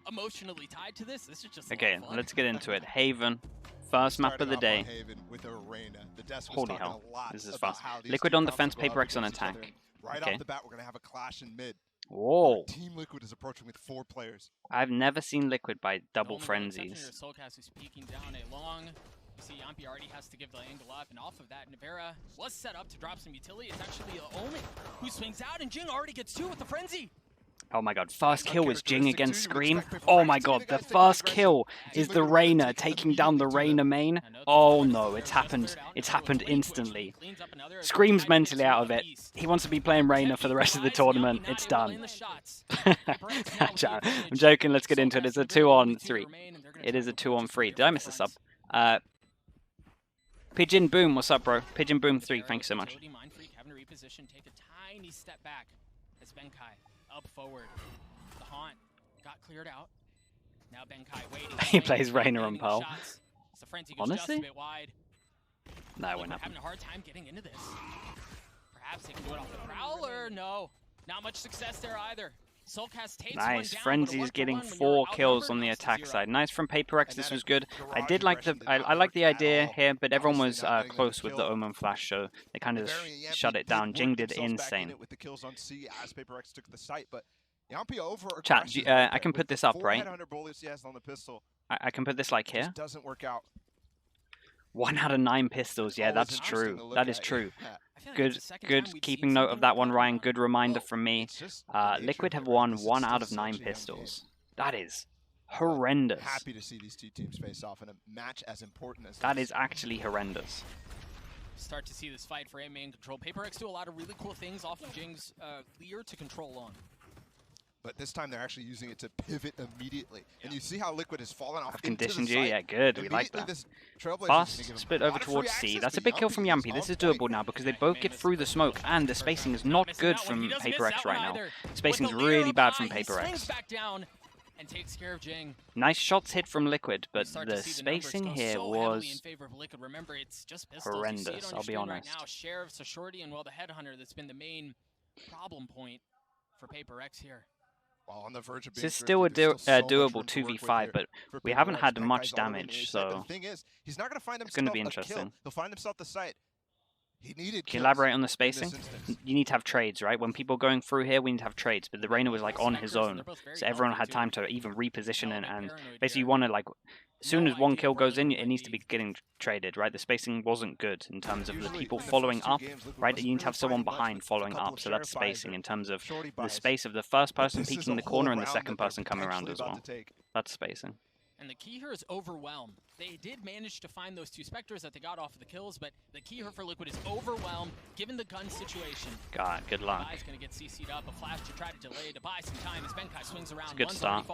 emotionally tied to this. This is just okay, let's get into it. Haven, first map of the day. Holy hell, this is fast. Liquid on defense, PRX on attack. Right off the bat, we're gonna have a clash in mid. Whoa! Team Liquid is approaching with 4 players. I've never seen Liquid by double frenzies. Soulcast is peeking down a long. You see, Yampi already has to give the angle up, and off of that, Navera was set up to drop some utility. It's actually Omen who swings out, and Jing already gets 2 with the frenzy. Oh my god, first kill was Jing against Scream. Oh my god, the first kill is the Reyna taking down the Reyna main. Oh no, it's happened instantly. Scream's mentally out of it. He wants to be playing Reyna for the rest of the tournament. It's done. I'm joking, let's get into it. It's a 2-on-3. It is a 2-on-3. Did I miss a sub? Pigeon Boom, what's up, bro? Pigeon Boom 3, thanks so much. Take a tiny step back as Benkai up forward. The haunt got cleared out. Now Benkai waiting. He plays Reyna on Pearl. Honestly? No, we're not. Having a hard time getting into this. Perhaps they can do it off the Prowler. No, not much success there either. Soulcast takes nice, one down, Frenzy's getting 4 kills on the attack side. Nice from PRX, this was good. I did like the, I like the idea here, but everyone was close with the Omen flash, so they kind of shut it down. Jing did insane. Chat, I can put this up, right? I can put this like here. 1 out of 9 pistols, yeah, that's true. That is true. Good keeping note of that one, Ryan. Good reminder from me. Liquid have won 1 out of 9 pistols. That is horrendous. Happy to see these 2 teams face off in a match as important as that is actually horrendous. Start to see this fight for A main control. PRX do a lot of really cool things off of Jing's clear to control long. But this time they're actually using it to pivot immediately. And you see how Liquid has fallen off. I've conditioned you, yeah, good. We like that. Fast, split over towards C. That's a big kill from Yampi. This is doable now because they both get through the smoke, and the spacing is not good from PRX right now. Spacing is really bad from PRX. Nice shots hit from Liquid, but the spacing here was horrendous, I'll be honest. Now Sheriff's a shorty, and well, the Headhunter that's been the main problem point for PRX here. On the verge of this is still a doable 2v5, but we haven't had much damage, so it's going to be interesting. He'll find himself the site. He needed Can you elaborate on the spacing? You need to have trades, right? When people are going through here, we need to have trades, but the Reyna was like on his own, so everyone had time to even reposition it, and basically you want to like, as soon as 1 kill goes in, it needs to be getting traded, right? The spacing wasn't good in terms of the people following up, right? You need to have someone behind following up, so that's spacing in terms of the space of the first person peeking the corner and the second person coming around as well. That's spacing. And the key here is overwhelm. They did manage to find those 2 Spectres that they got off of the kills, but the key here for Liquid is overwhelm, given the gun situation. God, good luck. Guy's gonna get CC'd up, a flash to try to delay, to buy some time as Benkai swings around. It's a good start.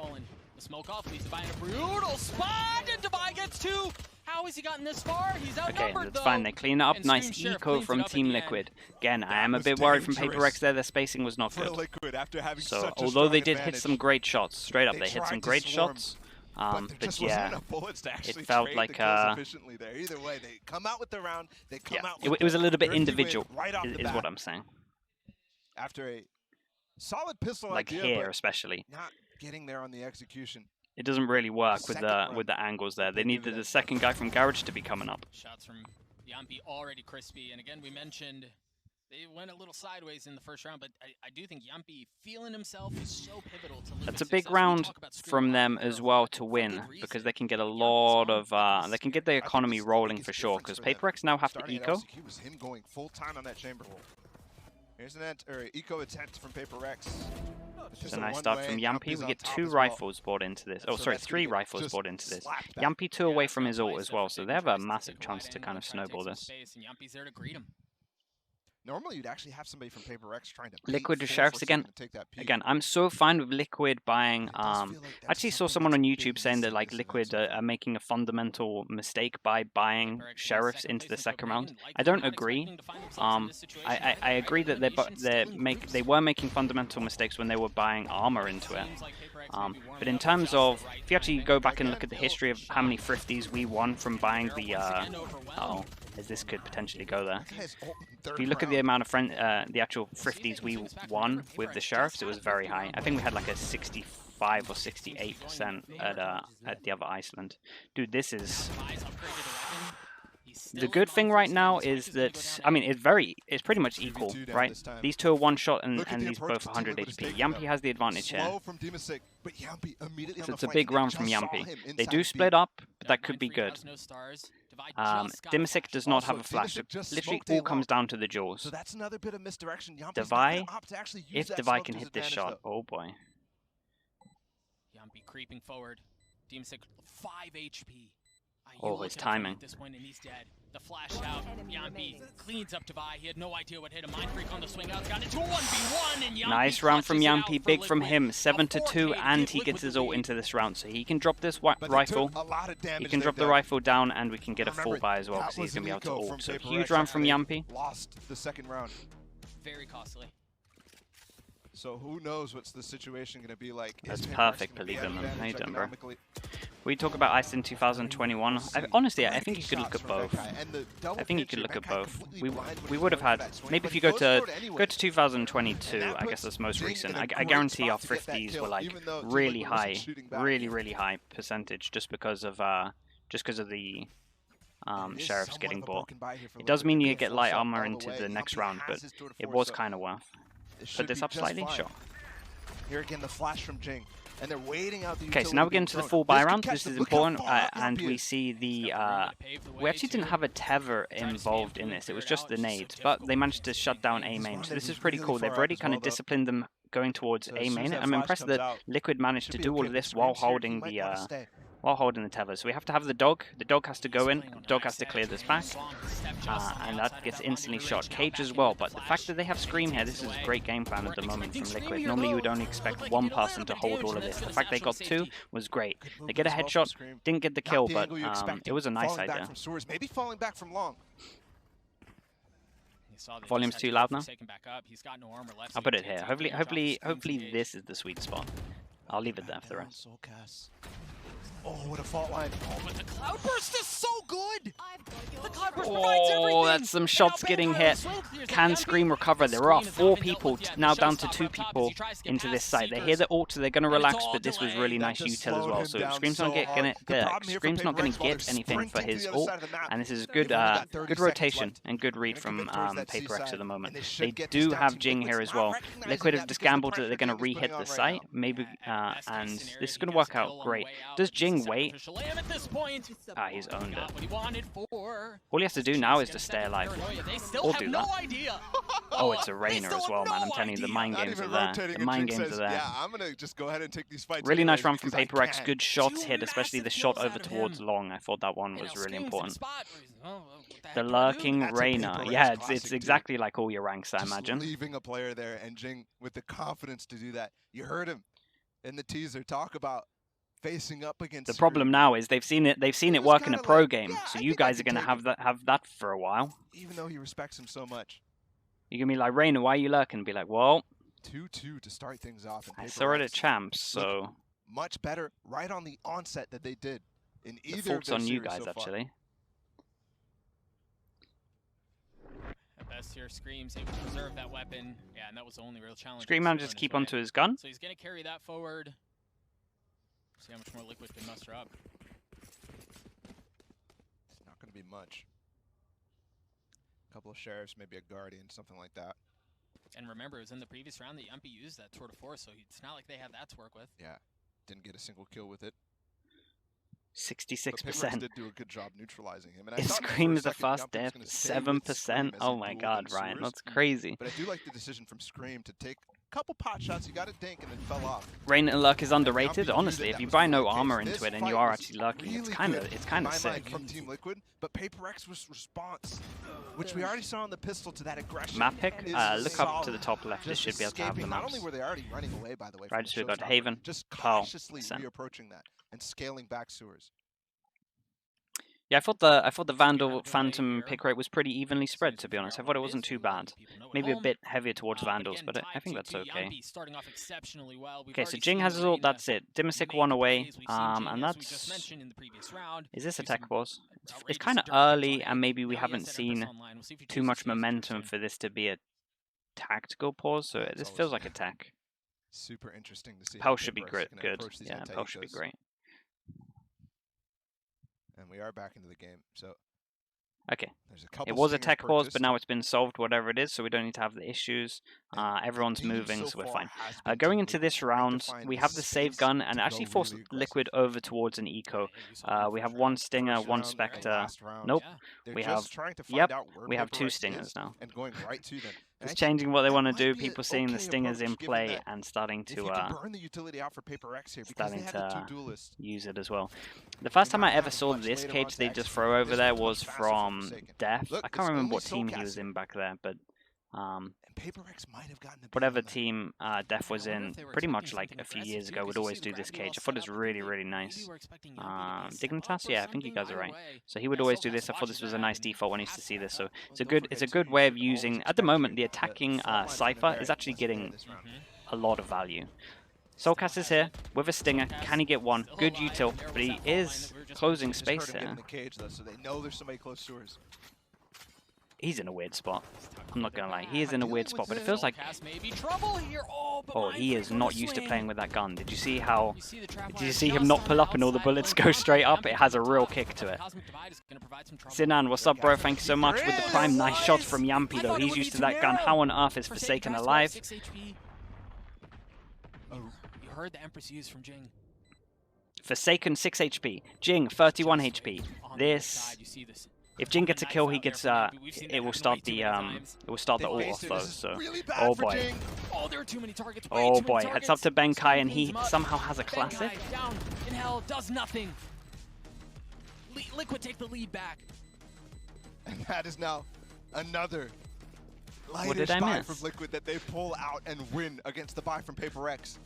The smoke off leaves Dubai in a brutal spot, and Dubai gets 2. How has he gotten this far? He's outnumbered, okay, that's fine. They clean it up. Nice eco from Team Liquid. Again, I am a bit worried from PRX there. Their spacing was not good. So, although they did hit some great shots, straight up, they hit some great shots. But yeah, it felt like either way, they come out with the round. They come out. It was a little bit individual, is what I'm saying. After a solid pistol like idea, here, especially not getting there on the execution. It doesn't really work with the angles there. They needed the second guy from Garage to be coming up. Shots from Yampi already crispy, and again we mentioned they went a little sideways in the first round, but I do think Yampi feeling himself is so pivotal to Liquid's That's a big round from them as well to win, because they can get a lot of, they can get the economy rolling for sure, because PRX now have to eco. Was him going full time on that chamber hole. Here's an eco attempt from PRX. It's a nice start from Yampi. We get 2 rifles brought into this. Oh, sorry, 3 rifles brought into this. Yampi 2 away from his ult as well, so they have a massive chance to kind of snowball this. Normally, you'd actually have somebody from PRX trying to Liquid to Sheriffs again. Again, I'm so fine with Liquid buying. I actually saw someone on YouTube saying that like Liquid are making a fundamental mistake by buying Sheriffs into the second round. I don't agree. I agree that they were making fundamental mistakes when they were buying armor into it. But in terms of, if you actually go back and look at the history of how many thrifties we won from buying the, as this could potentially go there. If you look at the amount of the actual thrifties we won with the Sheriffs, it was very high. I think we had like a 65% 65 or 68% at the other Iceland. Dude, this is... The good thing right now is that, I mean, it's pretty much equal, right? These two are one shot and these both 100 HP. Yampy has the advantage here. So it's a big round from Yampy. They do split up, but that could be good. Dimisic does not have a flash. It literally all comes down to the jaws. Devi, if Devi can hit this shot, oh boy. Yampy creeping forward. Dimisic 5 HP. Oh, his timing. At this point, and he's dead. The flash out. Yampy cleans up Devi. He had no idea what hit him. Mind Freak on the swing out. Got into a 1v1, and Yampy nice round from Yampy. Big from him. 7-2, and he gets his ult into this round. So he can drop this rifle. He can drop the rifle down, and we can get a full buy as well, because he's going to be able to ult. So huge round from Yampy. Lost the second round. Very costly. So who knows what's the situation going to be like? That's perfect, Polygon. How you doing, bro? We talk about Ice in 2021. Honestly, I think you could look at both. I think you could look at both. We would have had, maybe if you go to 2022, I guess that's most recent. I guarantee our 50s were like really high, really high percentage just because of the sheriffs getting bought. It does mean you get light armor into the next round, but it was kind of worth. Put this up slightly, sure. Here again, the flash from Jing, and they're waiting out the okay, so now we get into the full buy round. This is important, and we see the. We actually didn't have a tether involved in this. It was just the nades, but they managed to shut down A main. So this is pretty cool. They've already kind of disciplined them going towards A main. I'm impressed that Liquid managed to do all of this while holding the. Tether. So we have to have the dog. The dog has to go in. The dog has to clear this back. And that gets instantly shot. Cage as well. But the fact that they have Scream here, this is a great game plan at the moment from Liquid. Normally you would only expect one person to hold all of this. The fact they got two was great. They get a headshot. Didn't get the kill, but it was a nice idea. Maybe falling back from long. Volume's too loud now. I'll put it here. Hopefully this is the sweet spot. I'll leave it there for the rest. Oh, what a fault line. Oh, but the Cloudburst is so good! The Cloudburst provides everything! Oh, that's some shots getting hit. Can Scream recover? There are 4 people, now down to 2 people into this site. They hear the ult, so they're going to relax, but this was really nice util as well. So Scream's not going to get anything for his ult, and this is good good rotation and good read from PRX at the moment. They do have Jing here as well. Liquid have just gambled that they're going to re-hit the site, maybe, and this is going to work out great. Does Jing wait? He's owned it. All he has to do now is to stay alive. Or do that. Oh, it's a Rainer as well, man. I'm telling you, the mind games are there. The mind games are there. Yeah, I'm gonna just go ahead and take these fights. Really nice run from PRX. Good shots hit, especially the shot over towards long. I thought that one was really important. The lurking Rainer. Yeah, it's exactly like all your ranks, I imagine. Leaving a player there, and Jing with the confidence to do that. You heard him in the teaser talk about facing up against. The problem now is they've seen it work in a pro game, so you guys are gonna have that for a while. Even though he respects him so much, you're gonna be like, Rainer, why are you lurking? Be like, well, 2-2 to start things off. I saw it at Champs, so much better right on the onset that they did in either. The fault's on you guys, actually. At best here, Scream's able to preserve that weapon. Yeah, and that was the only real challenge. Scream manages to keep onto his gun. So he's gonna carry that forward. See how much more Liquid can muster up. It's not going to be much. A couple of sheriffs, maybe a guardian, something like that. And remember, it was in the previous round that Yampy used that tour de force, so it's not like they have that to work with. Yeah, didn't get a single kill with it. 66%. Did do a good job neutralizing him. And it screams the fast death. 7%. Oh my God, Ryan, that's crazy. But I do like the decision from Scream to take a couple pot shots. You got a dink and then fell off. Rain Lurk is underrated. Honestly, if you buy no armor into it and you are actually lurking, it's kind of sick. From Team Liquid, but PRX was response, which we already saw on the pistol to that aggression. Map pick. Look up to the top left. This should be able to have the maps. Not only were they already running away, by the way, right, just got Haven. Just cautiously reapproaching that and scaling back sewers. Yeah, I thought the Vandal Phantom pick rate was pretty evenly spread, to be honest. I thought it wasn't too bad. Maybe a bit heavier towards Vandals, but I think that's okay. Okay, so Jing has his ult, that's it. Dimisic 1 away, and that's... Is this a tech pause? It's kind of early, and maybe we haven't seen too much momentum for this to be a tactical pause, so this feels like a tech. Super interesting to see. Pell should be good. Yeah, Pell should be great. And we are back into the game, so. Okay. There's a couple it was a stingers tech pause, purchased. but now it's been solved, whatever it is, so we don't need to have the issues. Everyone's moving, so we're fine. Going into this round, we have the save gun, and actually force Liquid over towards an eco. We have one Stinger, one Spectre. Nope. We have, we have two Stingers now. And going right to them. It's changing what they want to do. People seeing the Stingers in play and starting to burn the utility out for PRX here because they had the two duelists. Use it as well. The first time I ever saw this cage they just throw over there was from Def. I can't remember what team he was in back there, but whatever team Def was in, pretty much like a few years ago, would always do this cage. I thought it was really, really nice. Dignitas, yeah, I think you guys are right. So he would always do this. I thought this was a nice default when I used to see this. So it's a good way of using. At the moment, the attacking Cypher is actually getting a lot of value. Soulcast is here with a Stinger. Can he get one? Good util, but he is closing space here. He's in a weird spot. I'm not gonna lie, he is in a weird spot, but it feels like he is not used to playing with that gun. Did you see how? Did you see him not pull up and all the bullets go straight up? It has a real kick to it. Sinan, what's up, bro? Thank you so much with the prime. Nice shots from Yampy though. He's used to that gun. How on earth is Forsaken alive? You heard the Empress use from Jing. Forsaken 6 HP. Jing 31 HP. This. If Jing gets a kill, he gets it will start the ult off though. So, oh boy, oh boy, heads up to Benkai and he somehow has a classic. Down in hell does nothing. Liquid take the lead back. And that is now another lightish buy from Liquid that they pull out and win against the buy from PRX.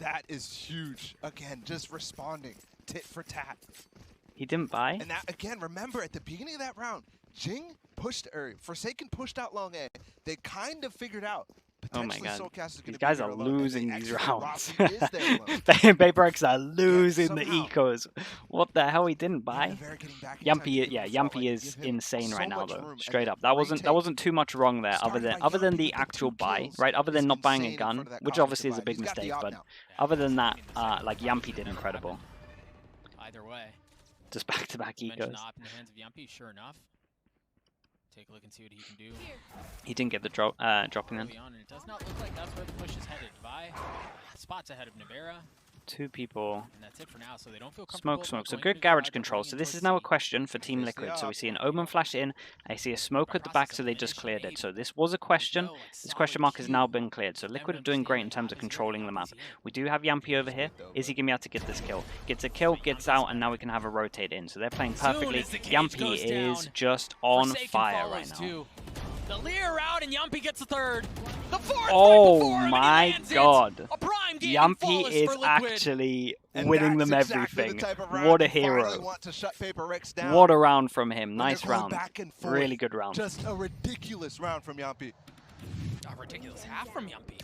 That is huge. Again, just responding tit for tat. He didn't buy. And that, again, remember at the beginning of that round, Jing pushed, or Forsaken pushed out long A. They kind of figured out. Oh my god, these guys are losing these rounds. PRX are losing the ecos. What the hell, he didn't buy? Yampy, yeah, Yampy is insane right now though. Straight up, that wasn't too much wrong there. Other than the actual buy, right? Other than not buying a gun, which obviously is a big mistake, but other than that, like Yampy did incredible. Either way, just back-to-back ecos. Op in the hands of Yampy, sure enough. Take a look and see what he can do. He didn't get the dropping in. It does not look like that's where the push is headed. Vi spots ahead of Nivera. Two people. And that's it for now, so they don't feel comfortable. Smoke. So good garage control. So this is now a question for Team Liquid. So we see an Omen flash in. I see a smoke at the back, so they just cleared it. So this was a question. This question mark has now been cleared. So Liquid are doing great in terms of controlling the map. We do have Yampy over here. Is he going to be able to get this kill? Gets a kill, gets out, and now we can have a rotate in. So they're playing perfectly. Yampy is just on fire right now. The Leer out and Yampy gets the third. The fourth oh my god. Yampy is actually winning them everything. What a hero. What a round from him. Nice round. Really good round. Just a ridiculous round from Yampy. A ridiculous half from Yampy.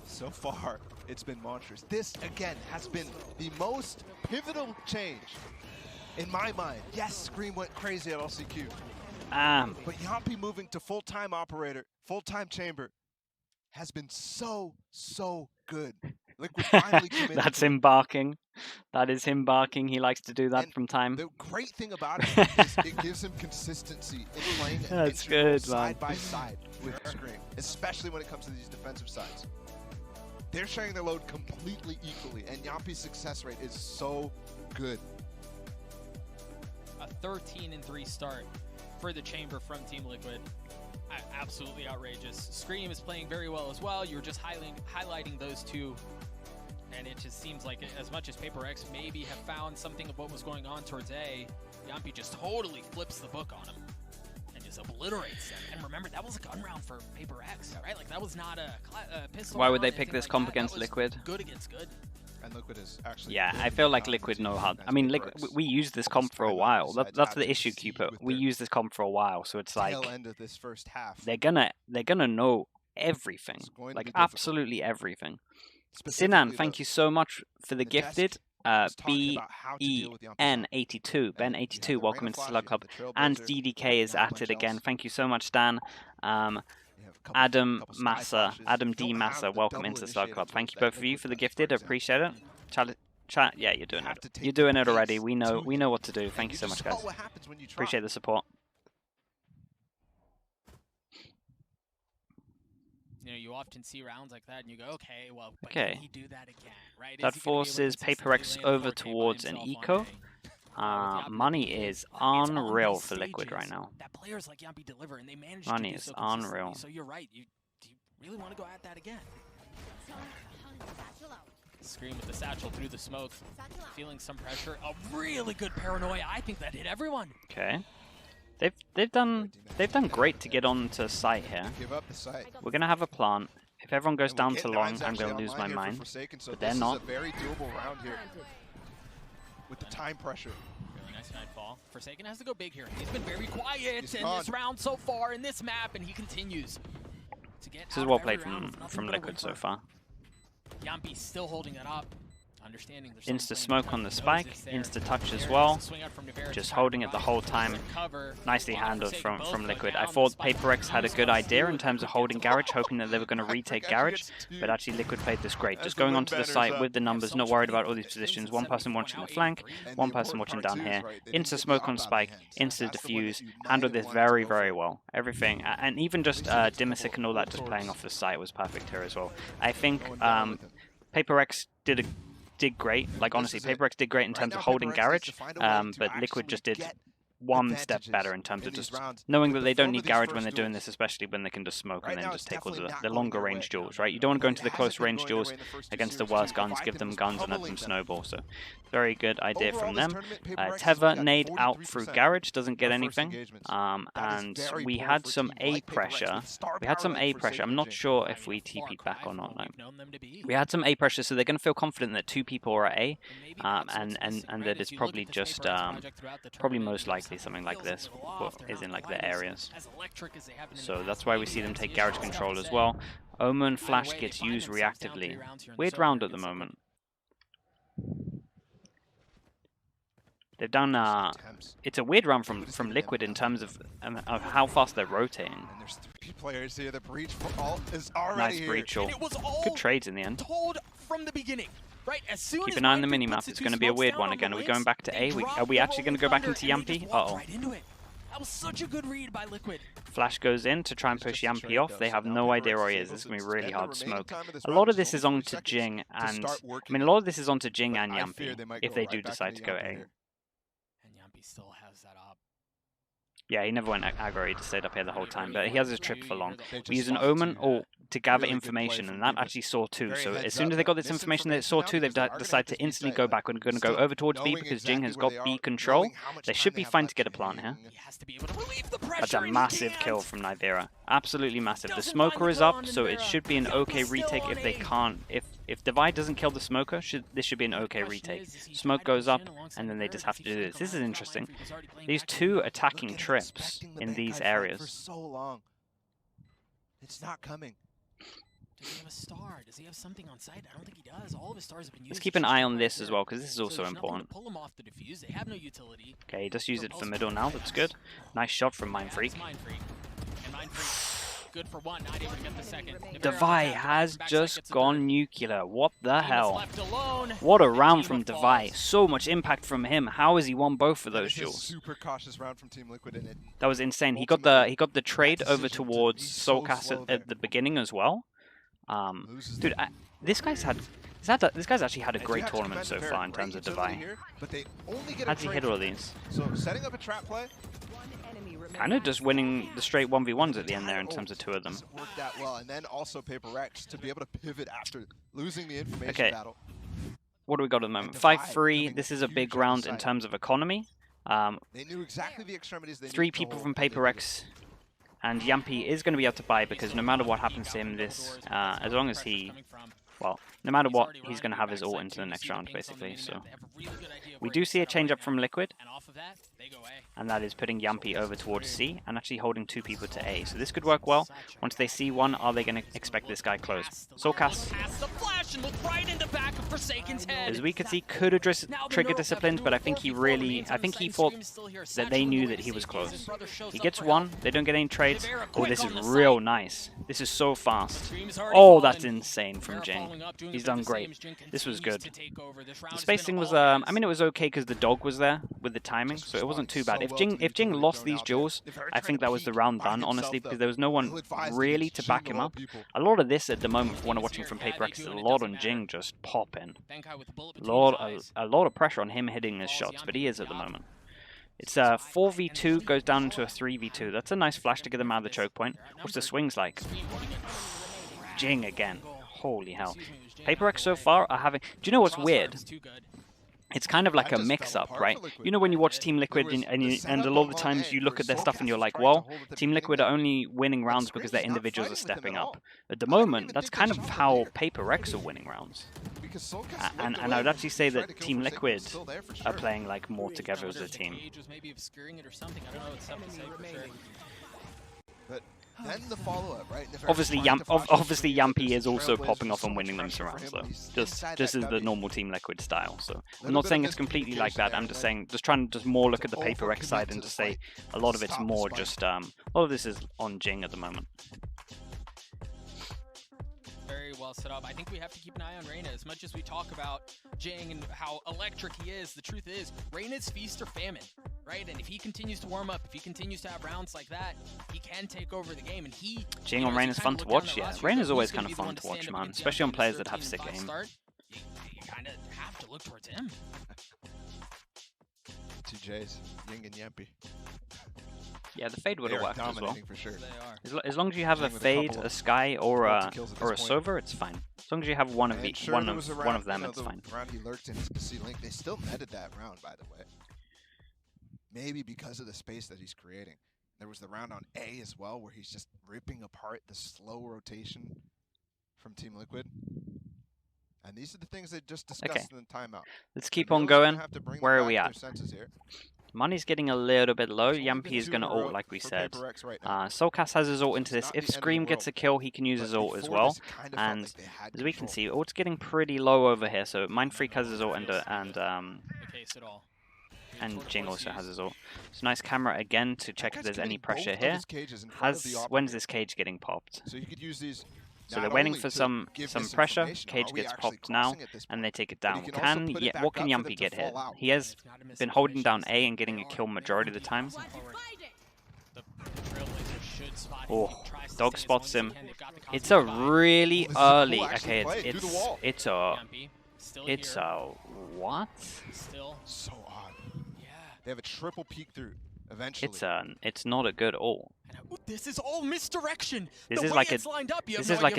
So far, it's been monstrous. This, again, has been the most pivotal change in my mind. Yes, Scream went crazy at LCQ. But Yampy moving to full-time operator, full-time chamber, has been so good. Liquid finally committed. That's him barking. That is him barking. He likes to do that from time. The great thing about it is it gives him consistency in playing That's good, side by side with Scream, especially when it comes to these defensive sides. They're sharing their load completely equally, and Yampy's success rate is so good. A 13-3 start for the chamber from Team Liquid. Absolutely outrageous. Scream is playing very well as well. You were just highlighting those two, and it just seems like as much as PRX maybe have found something of what was going on towards A, Yampy just totally flips the book on him and just obliterates them. And remember, that was a gun round for PRX, right? Like that was not a pistol. Why would they pick this comp against Liquid? Good against good. And Liquid is actually I feel like Liquid know how. I mean, we used this comp for a while. That's the issue, Cupid. We used this comp for a while, so it's like end of this first half. They're gonna know everything, like absolutely everything. Sinan, thank you so much for the gifted. BEN82, Ben82, welcome into Slug Club, and DDK is at it again. Thank you so much, Dan. Adam Massa, Adam D. Massa, welcome into the Slug Club. Thank you both of you for the gifted. I appreciate it. Chat, yeah, you're doing it. You're doing it already. We know what to do. Thank you so much, guys. Appreciate the support. You know, you often see rounds like that, and you go, okay, well, but okay. Can he do that again, right? That forces PRX over towards an eco. Money is unreal for Liquid right now. That players like Yampi deliver, and they manage money to do is so unreal. So you're right. Do you really want to go at that again? Scream with the satchel through the smoke, feeling some pressure. A really good paranoia. I think that hit everyone. Okay. They've done great to get onto site here. We're gonna have a plant. If everyone goes down to long, I'm gonna lose my mind. But they're not. Very doable round here with the time pressure. Really nice nightfall. Forsaken has to go big here. He's been very quiet in this round so far in this map, and he continues to get. This is well played from Liquid so far. Yampi still holding it up. Understanding insta smoke on the spike, insta touch as well, just holding it the whole time. Nicely handled from Liquid. I thought PRX had a good idea in terms of holding Garage, hoping that they were going to retake Garage, but actually Liquid played this great. Just going onto the site with the numbers, not worried about all these positions. One person watching the flank, one person watching down here. Insta smoke on spike, insta diffuse, handled this very, very well. Everything, and even just Dimisic and all that just playing off the site was perfect here as well. I think PRX did great. Like, honestly, PRX did great in terms of holding Garage, but Liquid just did one step better in terms of just knowing that they don't need Garage when they're doing this, especially when they can just smoke and then just take all the longer range duels, right? You don't want to go into the close range duels against the worst guns, give them guns and let them snowball. So very good idea from them. Teva nade out through Garage, doesn't get anything. And we had some A pressure. I'm not sure if we TP'd back or not. No. We had some A pressure, so they're going to feel confident that 2 people are at A, and that it's probably just probably most likely something like this is in like the areas. So that's why we see them take Garage control as well. Omen Flash gets used reactively. Weird round at the moment. They've done it's a weird round from Liquid in terms of how fast they're rotating. And there's 3 players here. The breach for all is already nice breach. Good trades in the end. Told from the beginning. Right, as soon Keep an eye on the minimap. It's going to be a weird one again. Are we going back to A? Are we actually going to go back into Yampi? Uh-oh. That was such a good read by Liquid. Flash goes in to try and push Yampi off. They have no idea where he is. This is going to be really hard to smoke. A lot of this is onto Jing and... I mean, a lot of this is onto Jing and Yampi if they do decide to go A. And Yampi still has that up. Yeah, he never went aggro, he just stayed up here the whole time, but he has his trip for long. We use an Omen to gather information, and that actually saw 2. So as soon as they got this information that it saw 2, they've decided to instantly go back. We're going to go over towards B because Jing has got B control. They should be fine to get a plant here. That's a massive kill from Nivera. Absolutely massive. The smoker is up, so it should be an okay retake if they can't. If Divide doesn't kill the smoker, this should be an okay retake. Smoke goes up, and then they just have to do this. This is interesting. These 2 attacking trips in these areas. It's not coming. Does he have a star? Does he have something on site? I don't think he does. All of his stars have been used. Let's keep an eye on this as well, because this is also important. Pull him off the defuse. They have no utility. Okay, he just used it for middle now. That's good. Nice shot from Mindfreak. Good for 1, not able to get the second. Devi has just gone nuclear. What the hell? What a round from Devi. So much impact from him. How has he won both of those duels? Super cautious round from Team Liquid in it. That was insane. He got the trade over towards Soulcast at the beginning as well. Dude, this guy's actually had a great tournament so far in terms of Devi. How'd he hit all these? So setting up a trap play. Kind of just winning the straight 1v1s at the end there in terms of 2 of them. Worked that well, and then also PRX to be able to pivot after losing the information battle. What do we got at the moment? 5-3. This is a big round in terms of economy. They knew exactly the extremities they 3 people from PRX, and Yampi is going to be able to buy because no matter what happens to him, as long as he, well, no matter what, he's going to have his ult into the next round basically. So we do see a change up from Liquid. And that is putting Yampi over towards C and actually holding 2 people to A. So this could work well. Once they see 1, are they going to expect this guy close? Soulcast. The flash and look right in the back of Forsaken's head. As we could see, could have just triggered disciplines, but I think he thought that they knew that he was close. He gets one, they don't get any trades. Oh, this is real nice. This is so fast. Oh, that's insane from Jing. He's done great. This was good. The spacing was, I mean, it was okay because the dog was there with the timing, so it wasn't too bad. If Jing lost these duels, I think that was the round done, honestly, because there was no one really to back him up. A lot of this at the moment, for when I'm watching from PRX, is a lot on Jing just popping. A lot of pressure on him hitting his shots, but he is at the moment. It's a 4v2, goes down into a 3v2. That's a nice flash to get them out of the choke point. What's the swings like? Jing again. Holy hell. PRX so far are having... Do you know what's weird? It's kind of like a mix-up, right? You know when you watch Team Liquid and a lot of the times you look at their stuff and you're like, well, Team Liquid are only winning rounds because their individuals are stepping up. At the moment, that's kind of how PRX are winning rounds. And I would actually say that Team Liquid are playing like more together as a team. Then the follow-up, right? Obviously, Yampy is also popping off and winning them rounds, though. Just as the normal Team Liquid style. So I'm not saying it's completely like that. I'm just saying, trying to more look at the PRX side and just say a lot of it's more just a lot of this is on Jing at the moment. Very well set up. I think we have to keep an eye on Reyna. As much as we talk about Jing and how electric he is, the truth is, Reyna's feast or famine, right? And if he continues to warm up, if he continues to have rounds like that, he can take over the game. And Jing on Reyna's fun to watch, yeah. Reyna's always kind of fun to watch, man. Especially on players that have sick aim. You kind of have to look towards him. Two J's, Ying and Yampy. Yeah, the fade would have worked as well. For sure. As long as you have a fade, a Sky, or a Sova, it's fine. As long as you have one of them, it's fine. Round he lurked in his casino link. They still netted that round, by the way. Maybe because of the space that he's creating. There was the round on A as well, where he's just ripping apart the slow rotation from Team Liquid. And these are the things they just discussed in the timeout. Let's keep on going. Where are we at? Money's getting a little bit low. Yampy is going to ult, like we said. Soulcast has his ult into this. If Scream gets a kill, he can use his ult as well. And as we can see, ult's getting pretty low over here. So Mindfreak has his ult, and Jing also has his ult. It's a nice camera again to check if there's any pressure here. When's this cage getting popped? So you could use these. So they're waiting for some pressure. Cage gets popped now, and they take it down. What can Yampy get here? He has been holding down A and getting a kill majority of the time. Oh, dog spots him. It's a really early. Okay, it's a what? So odd. They have a triple peek through. Eventually. It's not a good ult. This is all misdirection. This is like a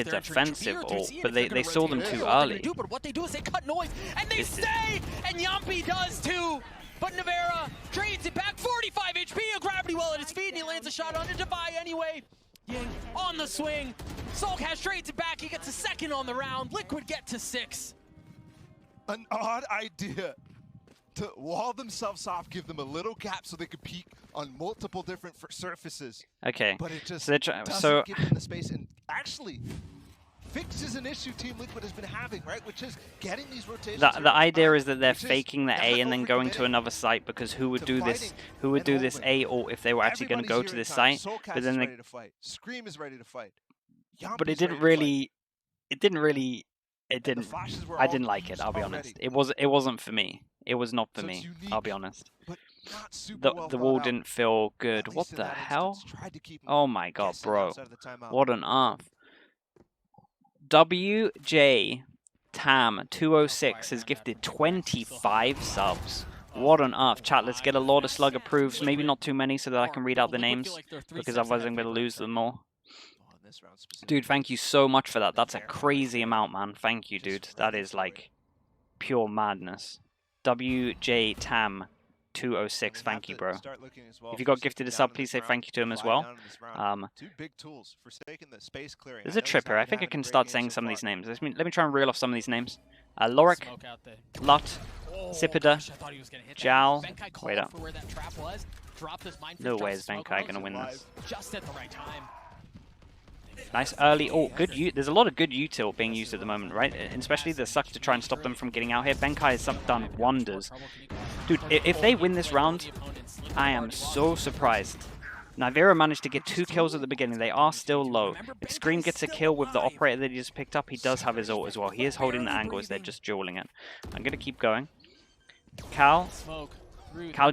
defensive ult, but they saw them too early. But what they do is they cut noise and they stay, and Yampy does too. But Navera trades it back, 45 HP, a gravity well at his feet, and he lands a shot onto Defy anyway. Ying on the swing. Soulcast trades it back. He gets a second on the round. Liquid get to 6. An odd idea. To wall themselves off, give them a little gap so they could peek on multiple different surfaces. Okay. But it just doesn't give them the space and actually fixes an issue Team Liquid has been having, right? Which is getting these rotations. The idea is that they're faking the A and then going to another site, because who would do this? Who would do this A ult if they were actually going to go to this site? But then they... Scream is ready to fight. But it didn't really. I didn't like it. I'll be honest. It wasn't for me. It was not for me. I'll be honest. The wall didn't feel good. What the hell? Oh my god, bro! What on earth? WJ Tam 206 has gifted 25 subs. What on earth? Chat, let's get a lot of slug approves. Maybe not too many so that I can read out the names, because otherwise I'm going to lose them all. Dude, thank you so much for that. That's a crazy amount, man. Thank you, dude. That is like pure madness. WJ Tam 206, thank you, bro. If you got gifted a sub, please say thank you to him as well. There's a tripper. I think I can start saying some of these names. Let me try and reel off some of these names. Lorik, Lut, Sipida, Jal. Wait up. No way is Benkai gonna win this. Just at the right time. Nice early. Oh, good. There's a lot of good util being used at the moment, right? And especially the suck to try and stop them from getting out here. Benkai has done wonders. Dude, if they win this round, I am so surprised. Nivera managed to get 2 kills at the beginning. They are still low. If Scream gets a kill with the operator that he just picked up, he does have his ult as well. He is holding the angle as they're just dueling it. I'm going to keep going. Cal,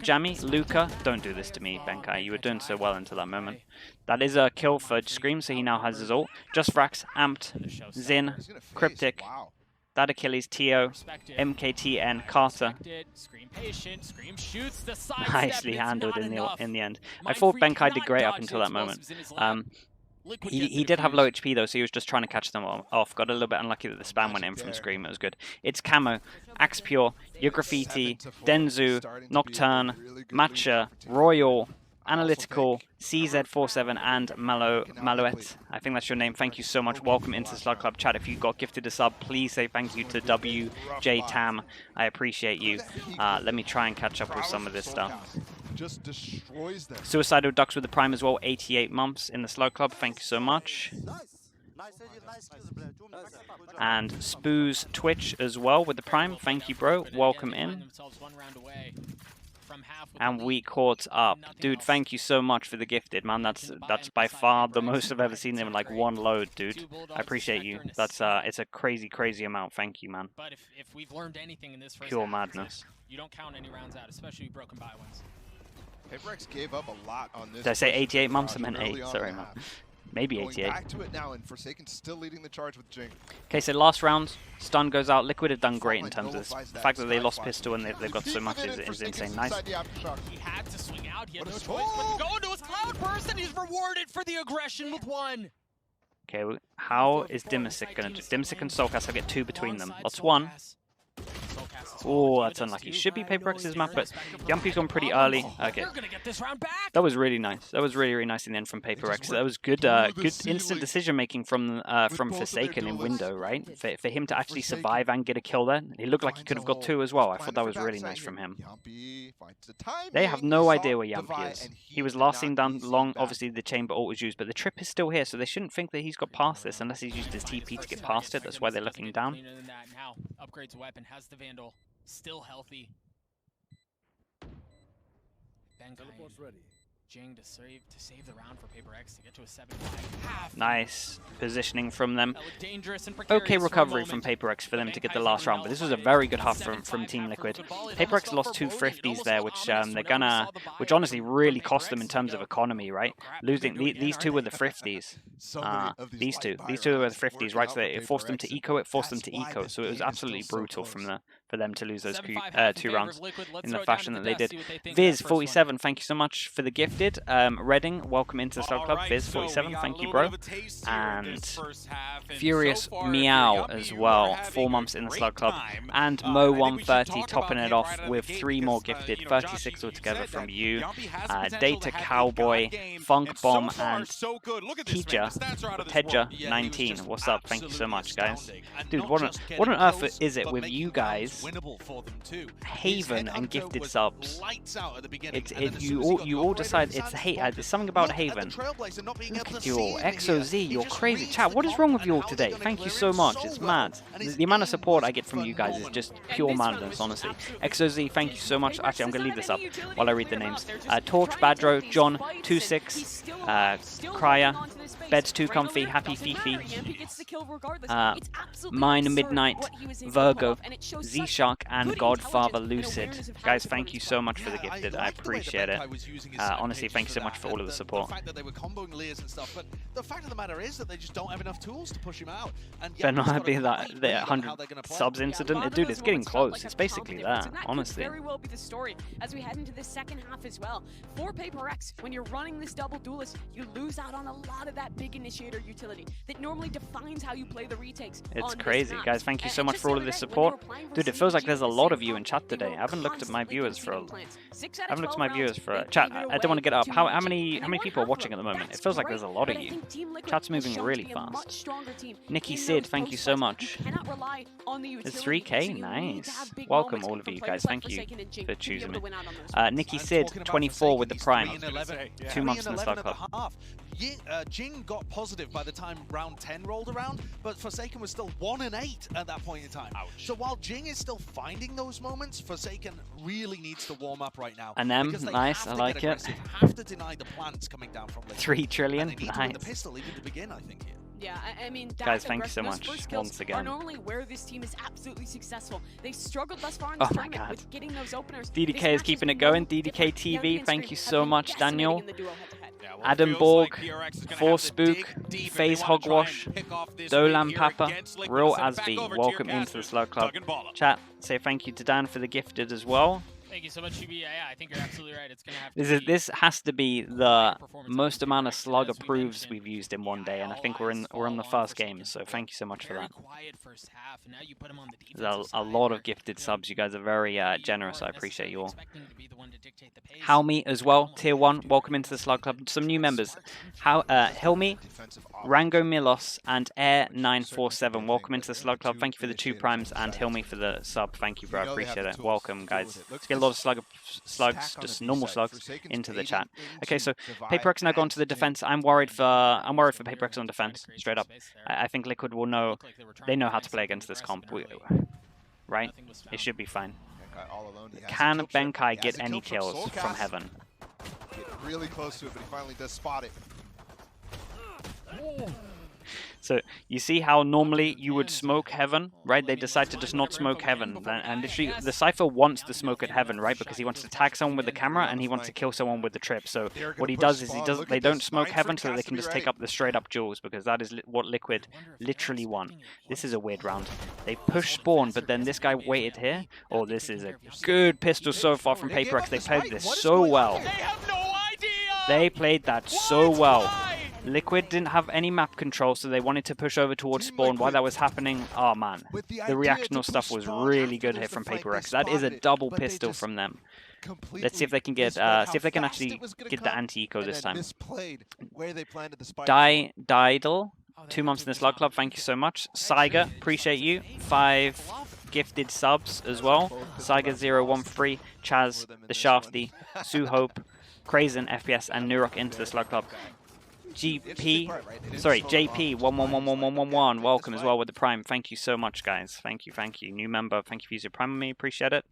Jammy, Luca, don't do this to me, Benkai. You were doing so well until that moment. That is a kill for Scream, so he now has his ult. Just Vrax, Amped, Zin, Cryptic, that Achilles, Tio, MKTN, Carter. Nicely handled in the end. I thought Benkai did great up until that moment. He did have low HP though, so he was just trying to catch them off. Got a little bit unlucky that the spam went in from Scream. It was good. It's Camo, Axe Pure, Your Graffiti, Denzu, Nocturne, Matcha, Royal, Analytical, CZ47, and Malouette. I think that's your name. Thank you so much. Welcome into Slug Club chat. If you got gifted a sub, please say thank you to WJ Tam. I appreciate you. Let me try and catch up with some of this stuff. Just destroys them. Suicidal Ducks with the Prime as well. 88 months in the Slug Club. Thank you so much. And Spoo's Twitch as well with the Prime. Thank you, bro. Welcome in. And we caught up. Dude, thank you so much for the gifted, man. That's by far the most I've ever seen them in like one load, dude. I appreciate you. That's it's a crazy amount. Thank you, man. But if we've learned anything in this first pure madness. You don't count any rounds out, especially broken by ones. PRX gave up a lot on this. Did I say 88 months? I meant 8. Sorry, man. Maybe 88. Back to it now, and Forsaken still leading the charge with Jing. Okay, so last round, stun goes out. Liquid have done great in terms of this. The fact that they lost pistol and they've got so much is insane. Nice. He had to swing out. He had no choice but to go into his cloud burst, and he's rewarded for the aggression with 1. Okay, how is Dimisic going to do? Dimisic and Soulcast, I'll get 2 between them. That's 1. Oh, that's unlucky. Should be PRX's map, but Yumpy's gone pretty early. Okay. That was really nice. That was really nice in the end from PRX. That was good good instant decision making from Forsaken in window, right? For him to actually survive and get a kill there. He looked like he could have got 2 as well. I thought that was really nice from him. They have no idea where Yumpy is. He was last seen down long. Obviously the chamber ult was used, but the trip is still here, so they shouldn't think that he's got past this unless he's used his TP to get past it. That's why they're looking down. Now upgrades a weapon, has the Vandal. Still healthy. Teleport's ready. Jing to save the round for PRX to get to a 7-5. Nice positioning from them. Okay recovery from PRX for them to get the last round, but this was a very good half from Team Liquid. PRX lost 2 thrifties there, which honestly really cost them in terms of economy, right? Losing these 2 were the thrifties. These two were the thrifties, right? So it forced them to eco. It forced them to eco. So it was absolutely brutal for them to lose those 2 rounds in the fashion that they did. Viz47, thank you so much for the gifted. Redding, welcome into the Slug Club. Viz47, thank you, bro. And Furious Meow as well, 4 months in the Slug Club. And Mo130 topping it off with 3 more gifted, 36 altogether from you. Data Cowboy, Funk Bomb, and Tedja 19. What's up? Thank you so much, guys. Dude, what on earth is it with you guys? Haven and gifted subs. You all decide it's something about Haven. Look at you all. XOZ, you're crazy. Chat, what is wrong with you all today? Thank you so much. It's mad. The amount of support I get from you guys is just pure madness, honestly. XOZ, thank you so much. Actually, I'm going to leave this up while I read the names. Torch, Badro, John, 26, Cryer, Bed's Too Comfy, Happy Fifi, Mine Midnight, Virgo, Z-Shark, and Godfather Lucid. Guys, thank you so much for the gifted. I appreciate it. Honestly, thank you so much for all of the support. The fact of the matter is that they just don't have enough tools to push him out. Better not be that the 100 subs incident. Dude, it's getting close. It's basically that, honestly. Very well be the story as we head into the second half as well. For PRX, when you're running this double duelist, you lose out on a lot of that big initiator utility that normally defines how you play the retakes. It's crazy, guys. Thank you so much for all of this support. Dude, it feels like there's a lot of you in chat today. I haven't looked at my viewers for chat. I don't want to get up. How many people are watching at the moment? It feels like there's a lot of you. Chat's moving really fast. Nikki Sid, thank you so much. It's 3K? Nice. Welcome all of you guys. Thank you for choosing me. Nikki Sid, 24 with the Prime. 2 months in the Slug Club. Jing got positive by the time round 10 rolled around, but Forsaken was still 1-8 at that point in time. Ouch. So while Jing is still finding those moments, Forsaken really needs to warm up right now. And them, nice, I like it. Have to deny the plants coming down from 3 trillion, and they need to win the pistol even to begin, I think, here. Yeah, I mean, guys, thank you so much once again. Are normally where this team is absolutely successful. They've struggled thus far in this tournament with getting those openers. DDK is keeping it going. DDK TV, thank you so much, Daniel. Adam Borg, Forspook, FaZe Hogwash, Dolan Papa, Real Asby, welcome into the Slug Club. Chat, say thank you to Dan for the gifted as well. Thank you so much, Shubi. Yeah, I think you're absolutely right. It's gonna have to this has to be the most amount of slug approves we've used in one day, and I think we're on the first game. So thank you so much for that. There's a lot of gifted subs. You guys are very generous. I appreciate you all. Halmy as well, tier 1. Welcome into the Slug Club. Some new members. Hilmy, Rango Milos, and Air947. Welcome into the Slug Club. Thank you for the 2 primes, and Hilmy for the sub. Thank you, bro. I appreciate it. Welcome, guys. Let's get a lot of slugs, just normal slugs, into the chat. Okay, so PRX now gone to the defense. I'm worried for PRX on defense. Straight up, I think Liquid will know. They know how to play against this comp, right? It should be fine. Can Benkai get any kills from Heaven? Really close to it, but he finally does spot it. So you see how normally you would smoke Heaven, right? They decide to just not smoke Heaven, and literally the Cypher wants to smoke at Heaven, right? Because he wants to tag someone with the camera and he wants to kill someone with the trip. So what he does is they don't smoke Heaven so they can just take up the straight up duels, because that is what Liquid literally want. This is a weird round. They push spawn, but then this guy waited here. Oh, this is a good pistol so far from PRX. They played this so well. They played that so well. Liquid didn't have any map control, so they wanted to push over towards spawn. While that was happening, oh man, the reactional stuff was really good here from PRX. That is a double pistol from them. Let's see if they can get, actually get the anti-eco this time. Didal, 2 months in the Slug Club, thank you so much. Saiga, appreciate you. 5 gifted subs as well. Saiga013, Chaz, the Shafty, Sue Hope, Krazen, FPS, and Nurok into the Slug Club. JP11111111, welcome as well with the prime. Thank you so much, guys. Thank you. New member, thank you for using prime on me. Appreciate it.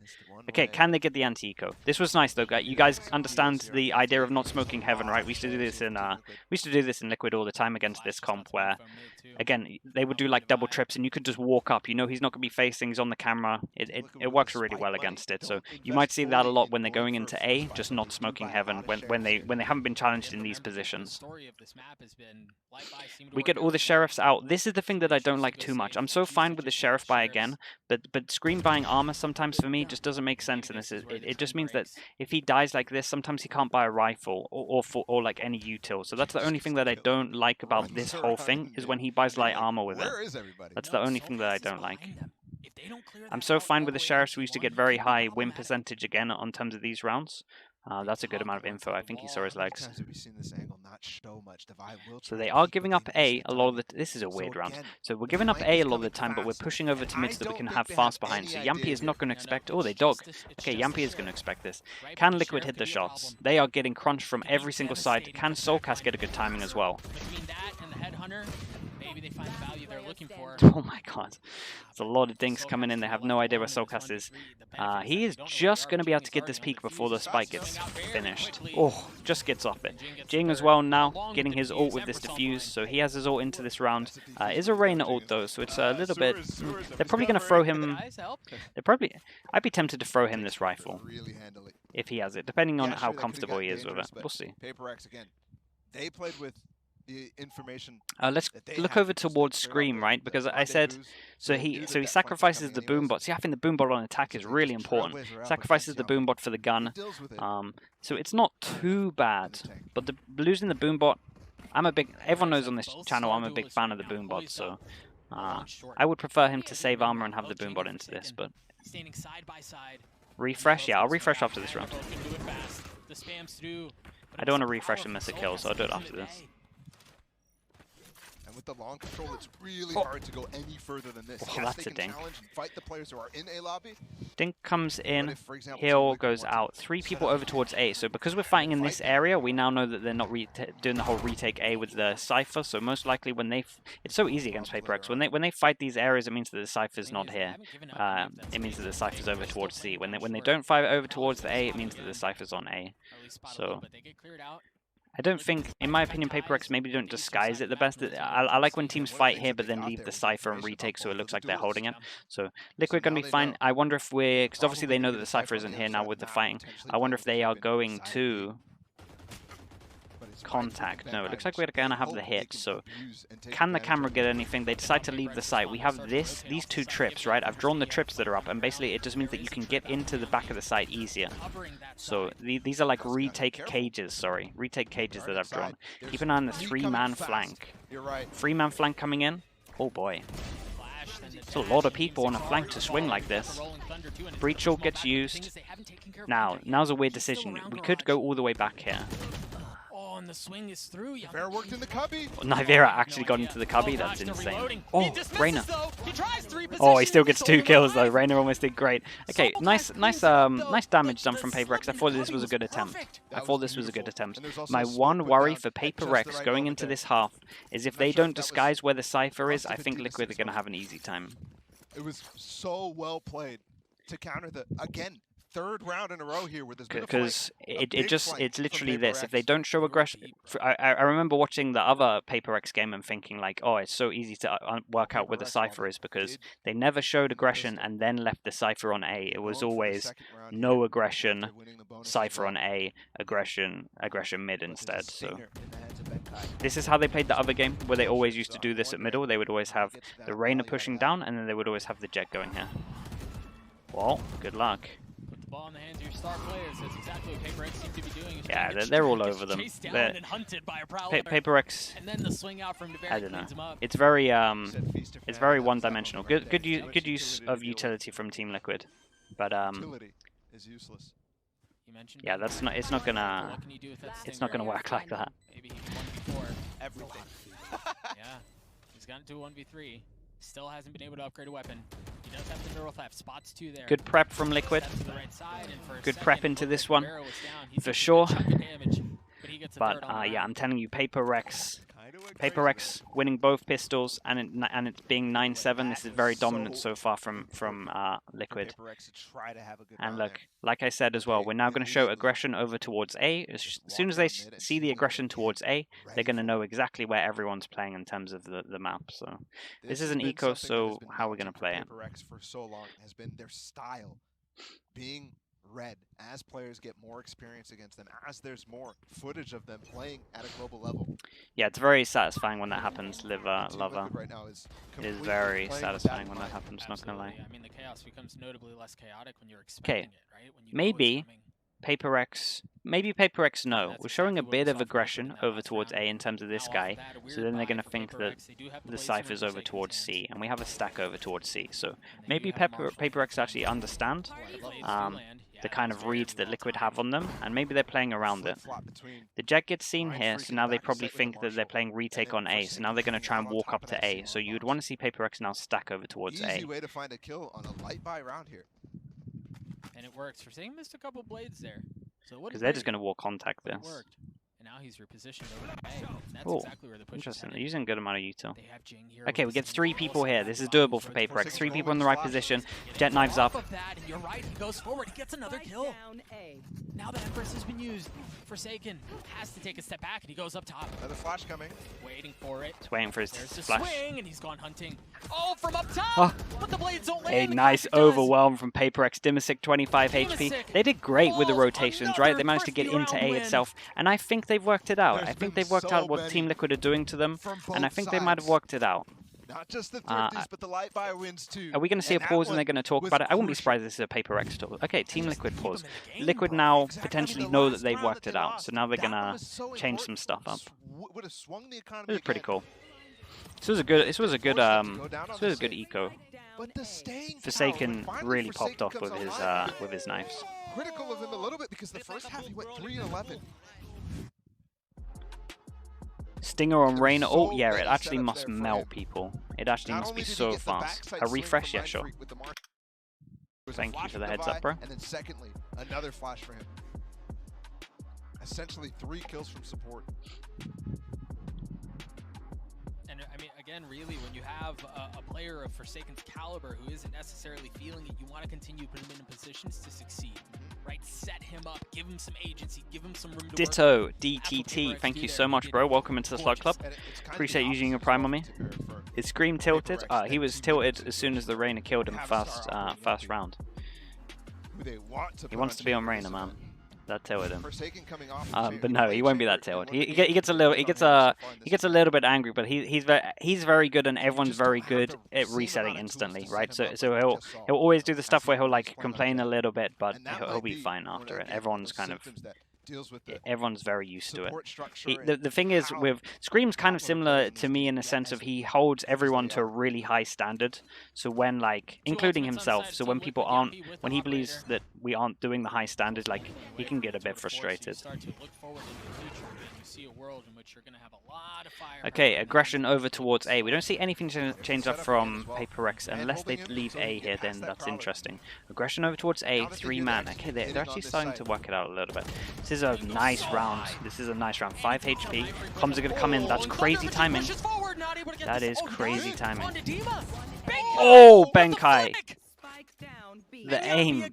Okay, can they get the anti-eco? This was nice though. You guys understand the idea of not smoking Heaven, right? We used to do this in Liquid all the time against this comp, where again they would do like double trips and you could just walk up. You know he's not going to be facing. He's on the camera. It works really well against it. So you might see that a lot when they're going into A, just not smoking Heaven when they haven't been challenged in these positions. We get all the sheriffs out. This is the thing that I don't like too much. I'm so fine with the sheriff buy again, but screen buying armor sometimes for me just doesn't make sense. And it just means that if he dies like this, sometimes he can't buy a rifle or like any util. So that's the only thing that I don't like about this whole thing, is when he buys light armor with it. That's the only thing that I don't like. I'm so fine with the sheriffs. We used to get very high win percentage again on terms of these rounds. That's a good amount of info. I think he saw his legs. So they are giving up A a lot of the... This is a weird round. So we're giving up A a lot of the time, but we're pushing over to mid so that we can have fast behind. So Yampy is not going to expect... Oh, they dog. Okay, Yampy is going to expect this. Can Liquid hit the shots? They are getting crunched from every single side. Can Soulcast get a good timing as well? Between that and the Headhunter, maybe they find the value they're looking for. Oh my god. There's a lot of dinks coming in. They have no idea where Soulcast is. He is just going to be able to get this peak before the spike gets finished. Oh, just gets off it. Jing as well now, getting his ult with this defuse. So he has his ult into this round. Is a Reyna ult though, so it's a little bit... They're probably going to throw him... I'd be tempted to throw him this rifle. If he has it, depending on how comfortable he is with it. We'll see. PRX again. They played with the information. Let's look over towards Scream, right? Because I said, so he sacrifices the boombot. See, I think the boombot on attack is really important. Sacrifices the boombot for the gun. So it's not too bad. But losing the boombot, everyone knows on this channel I'm a big fan of the boombot. So I would prefer him to save armor and have the boombot into this. But refresh, yeah, I'll refresh after this round. I don't want to refresh and miss a kill, so I'll do it after this. And with the long control, it's really hard to go any further than this. That's they a can dink. challenge and fight the players who are in A lobby. Dink comes in, If, for example, Heal goes out, 3 people over towards A. So because we're fighting in this area, we now know that they're not doing the whole retake A with the Cypher. So most likely when they, it's so easy against PRX. When they fight these areas, it means that the Cypher's not here. It means that the Cypher's over towards C. When they don't fight over towards the A, it means that the Cypher's on A. So I don't think, in my opinion, PRX maybe don't disguise it the best. I like when teams fight here, but then leave the Cypher and retake so it looks like they're holding it. So Liquid going to be fine. I wonder if we're, because obviously they know that the Cypher isn't here now with the fighting. I wonder if they are going to contact. No, it looks like we're going to have the hit. So can the camera get anything? They decide to leave the site. We have these 2 trips, right? I've drawn the trips that are up, and basically it just means that you can get into the back of the site easier. So these are like retake cages, retake cages that I've drawn. Keep an eye on the 3-man flank. 3-man flank coming in. Oh boy. It's a lot of people on a flank to swing like this. Breach ult gets used. Now's a weird decision. We could go all the way back here. And the swing is through. Nivera worked in the cubby. Nivera actually got into the cubby. That's insane. Oh, Reyna. Oh, he still gets 2 kills though. Reyna almost did great. Okay, nice damage done from PRX. I thought this was a good attempt. My one worry for PRX going into this half is if they don't disguise where the Cypher is, I think Liquid are going to have an easy time. It was so well played to counter the, again, 3rd round in a row here where there's been a because it's literally this. If they don't show aggression, I remember watching the other PRX game and thinking like, oh, it's so easy to work out where the Cypher is because they never showed aggression and then left the Cypher on A. It was always no aggression, Cypher on A, aggression mid instead. So this is how they played the other game where they always used to do this at middle. They would always have the Reyna pushing down and then they would always have the Jet going here. Well, good luck. Ball in the hands of your star players. That's exactly what PRX seem to be doing. Yeah, they're all over them. PRX. And then the swing out from I don't know. It's very one-dimensional. Good use of utility from Team Liquid, but yeah, that's not. It's not gonna work like that. Maybe he can 1v4 everything. Yeah, he's gotten to a 1v3. Still hasn't been able to upgrade a weapon. He does have the neural theft. Spots 2 there. Good prep from Liquid. Good prep into this one, for sure. But yeah, I'm telling you, PRX winning both pistols, and it's being 9-7. This is very dominant so far from Liquid. And look, like I said as well, we're now going to show aggression over towards A. As soon as they see the aggression towards A, they're going to know exactly where everyone's playing in terms of the map. So this is an eco, so how are we going to play it? PRX for so long has been their style being read as players get more experience against them, as there's more footage of them playing at a global level. Yeah, it's very satisfying when that happens, Lover. Right now is very satisfying when that happens, not gonna lie. I mean, the chaos becomes notably less chaotic when you're expecting it, right? When you maybe PRX no. We're showing a bit of aggression over towards A in terms of this guy, so then they're going to think that the Cypher's over towards C, and we have a stack over towards C. So maybe PRX actually understand the kind of reads that Liquid have on them, and maybe they're playing around it. The Jet gets seen here, so now they probably think that they're playing retake on A, so now they're going to try and walk up to A. So you'd want to see PRX now stack over towards A. Easy way to find a kill on a light buy round here. And it works. Forsaken missed a couple blades there. Because they're just going to walk contact this. And now he's repositioned over to A. That's Oh, exactly where the push interesting. is They're using a good amount of util. Okay, we get 3 people here. This is doable for PRX. 3 people in the right position. Jet knives up. And you're right. He goes forward. He gets another kill. Now that Empress has been used, Forsaken has to take a step back, and he goes up top. Another flash coming. Waiting for it. He's waiting for his There's the flash. swing, and he's gone hunting. Oh, from up top! But the blades don't land. A nice overwhelm from PRX. Dimasic 25 HP. They did great with the rotations, right? They managed to get into A itself, and I think they've worked it out. I think they've worked out what Team Liquid are doing to them, and I think they might have worked it out. Not just the thrifties, but the light buy wins too. Are we going to see a pause and they're going to talk about it? I wouldn't be surprised if this is a Purx talk. Okay, Team Liquid pause. Liquid now potentially know that they've worked it out, so now they're going to change some stuff up. This is pretty cool. This was a good eco. Forsaken really popped off with his knives. Critical of him a little bit because the first half he went 3-11. Stinger on Reyna. Oh, yeah, it actually must melt people. It actually must be so fast. A refresh, yeah, sure. Thank you for the heads up, bro. And then secondly, another flash for him. Essentially 3 kills from support. And I mean, again, really, when you have a player of Forsaken's caliber who isn't necessarily feeling it, you want to continue to put him in positions to succeed. Right? Set him up, give him some agency, give him some room to Ditto, work. DTT. Thank you so much, bro. Welcome into the Slug Club. Appreciate you using your prime on me. Is Scream tilted? He was tilted as soon as the Reyna killed him first round. He wants to be on Reyna, man. That tilted him. But no, he won't be that tilted. He gets a little bit angry, but he's very good, and everyone's very good at resetting instantly, right? So he'll always do the stuff where he'll like complain a little bit, but he'll be fine after it. Everyone's kind of everyone's very used to it. The thing is, with Scream's kind of similar to me in the sense of he holds everyone to a really high standard. So when including himself, so when people aren't, when he believes that we aren't doing the high standard, like he can get a bit frustrated. Okay, aggression over towards A. We don't see anything change up from PRX unless they leave A here, then that's interesting. Aggression over towards A, 3-man. Okay, they're actually starting to work it out a little bit. This is a nice round. 5 HP. Comms are going to come in. That's crazy timing. That is crazy timing. Oh, Benkai. The aim.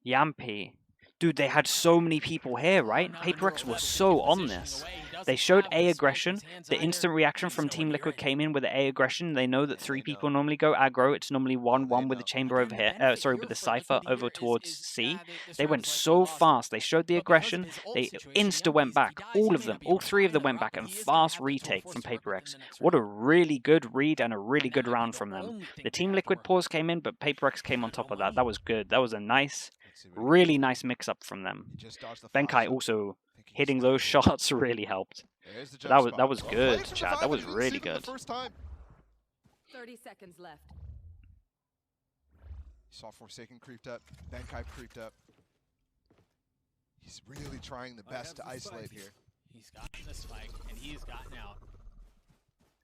Yampy. Dude, they had so many people here, right? PRX was so on this. They showed A aggression. The instant reaction from Team Liquid came in with the A aggression. They know that 3 people normally go aggro. It's normally 1-1 with the chamber over here. With the Cypher over towards C. They went so fast. They showed the aggression. They insta went back. All of them. All 3 of them went back. And fast retake from PRX. What a really good read and a really good round from them. The Team Liquid pause came in, but PRX came on top of that. That was good. That was a nice, really nice mix-up from them. Benkai also hitting those shots really helped. That was good, chat. That was really good. 30 seconds left. Saw Forsaken creeped up. Benkai creeped up. He's really trying the best to isolate here. He's gotten the spike, and he's gotten out.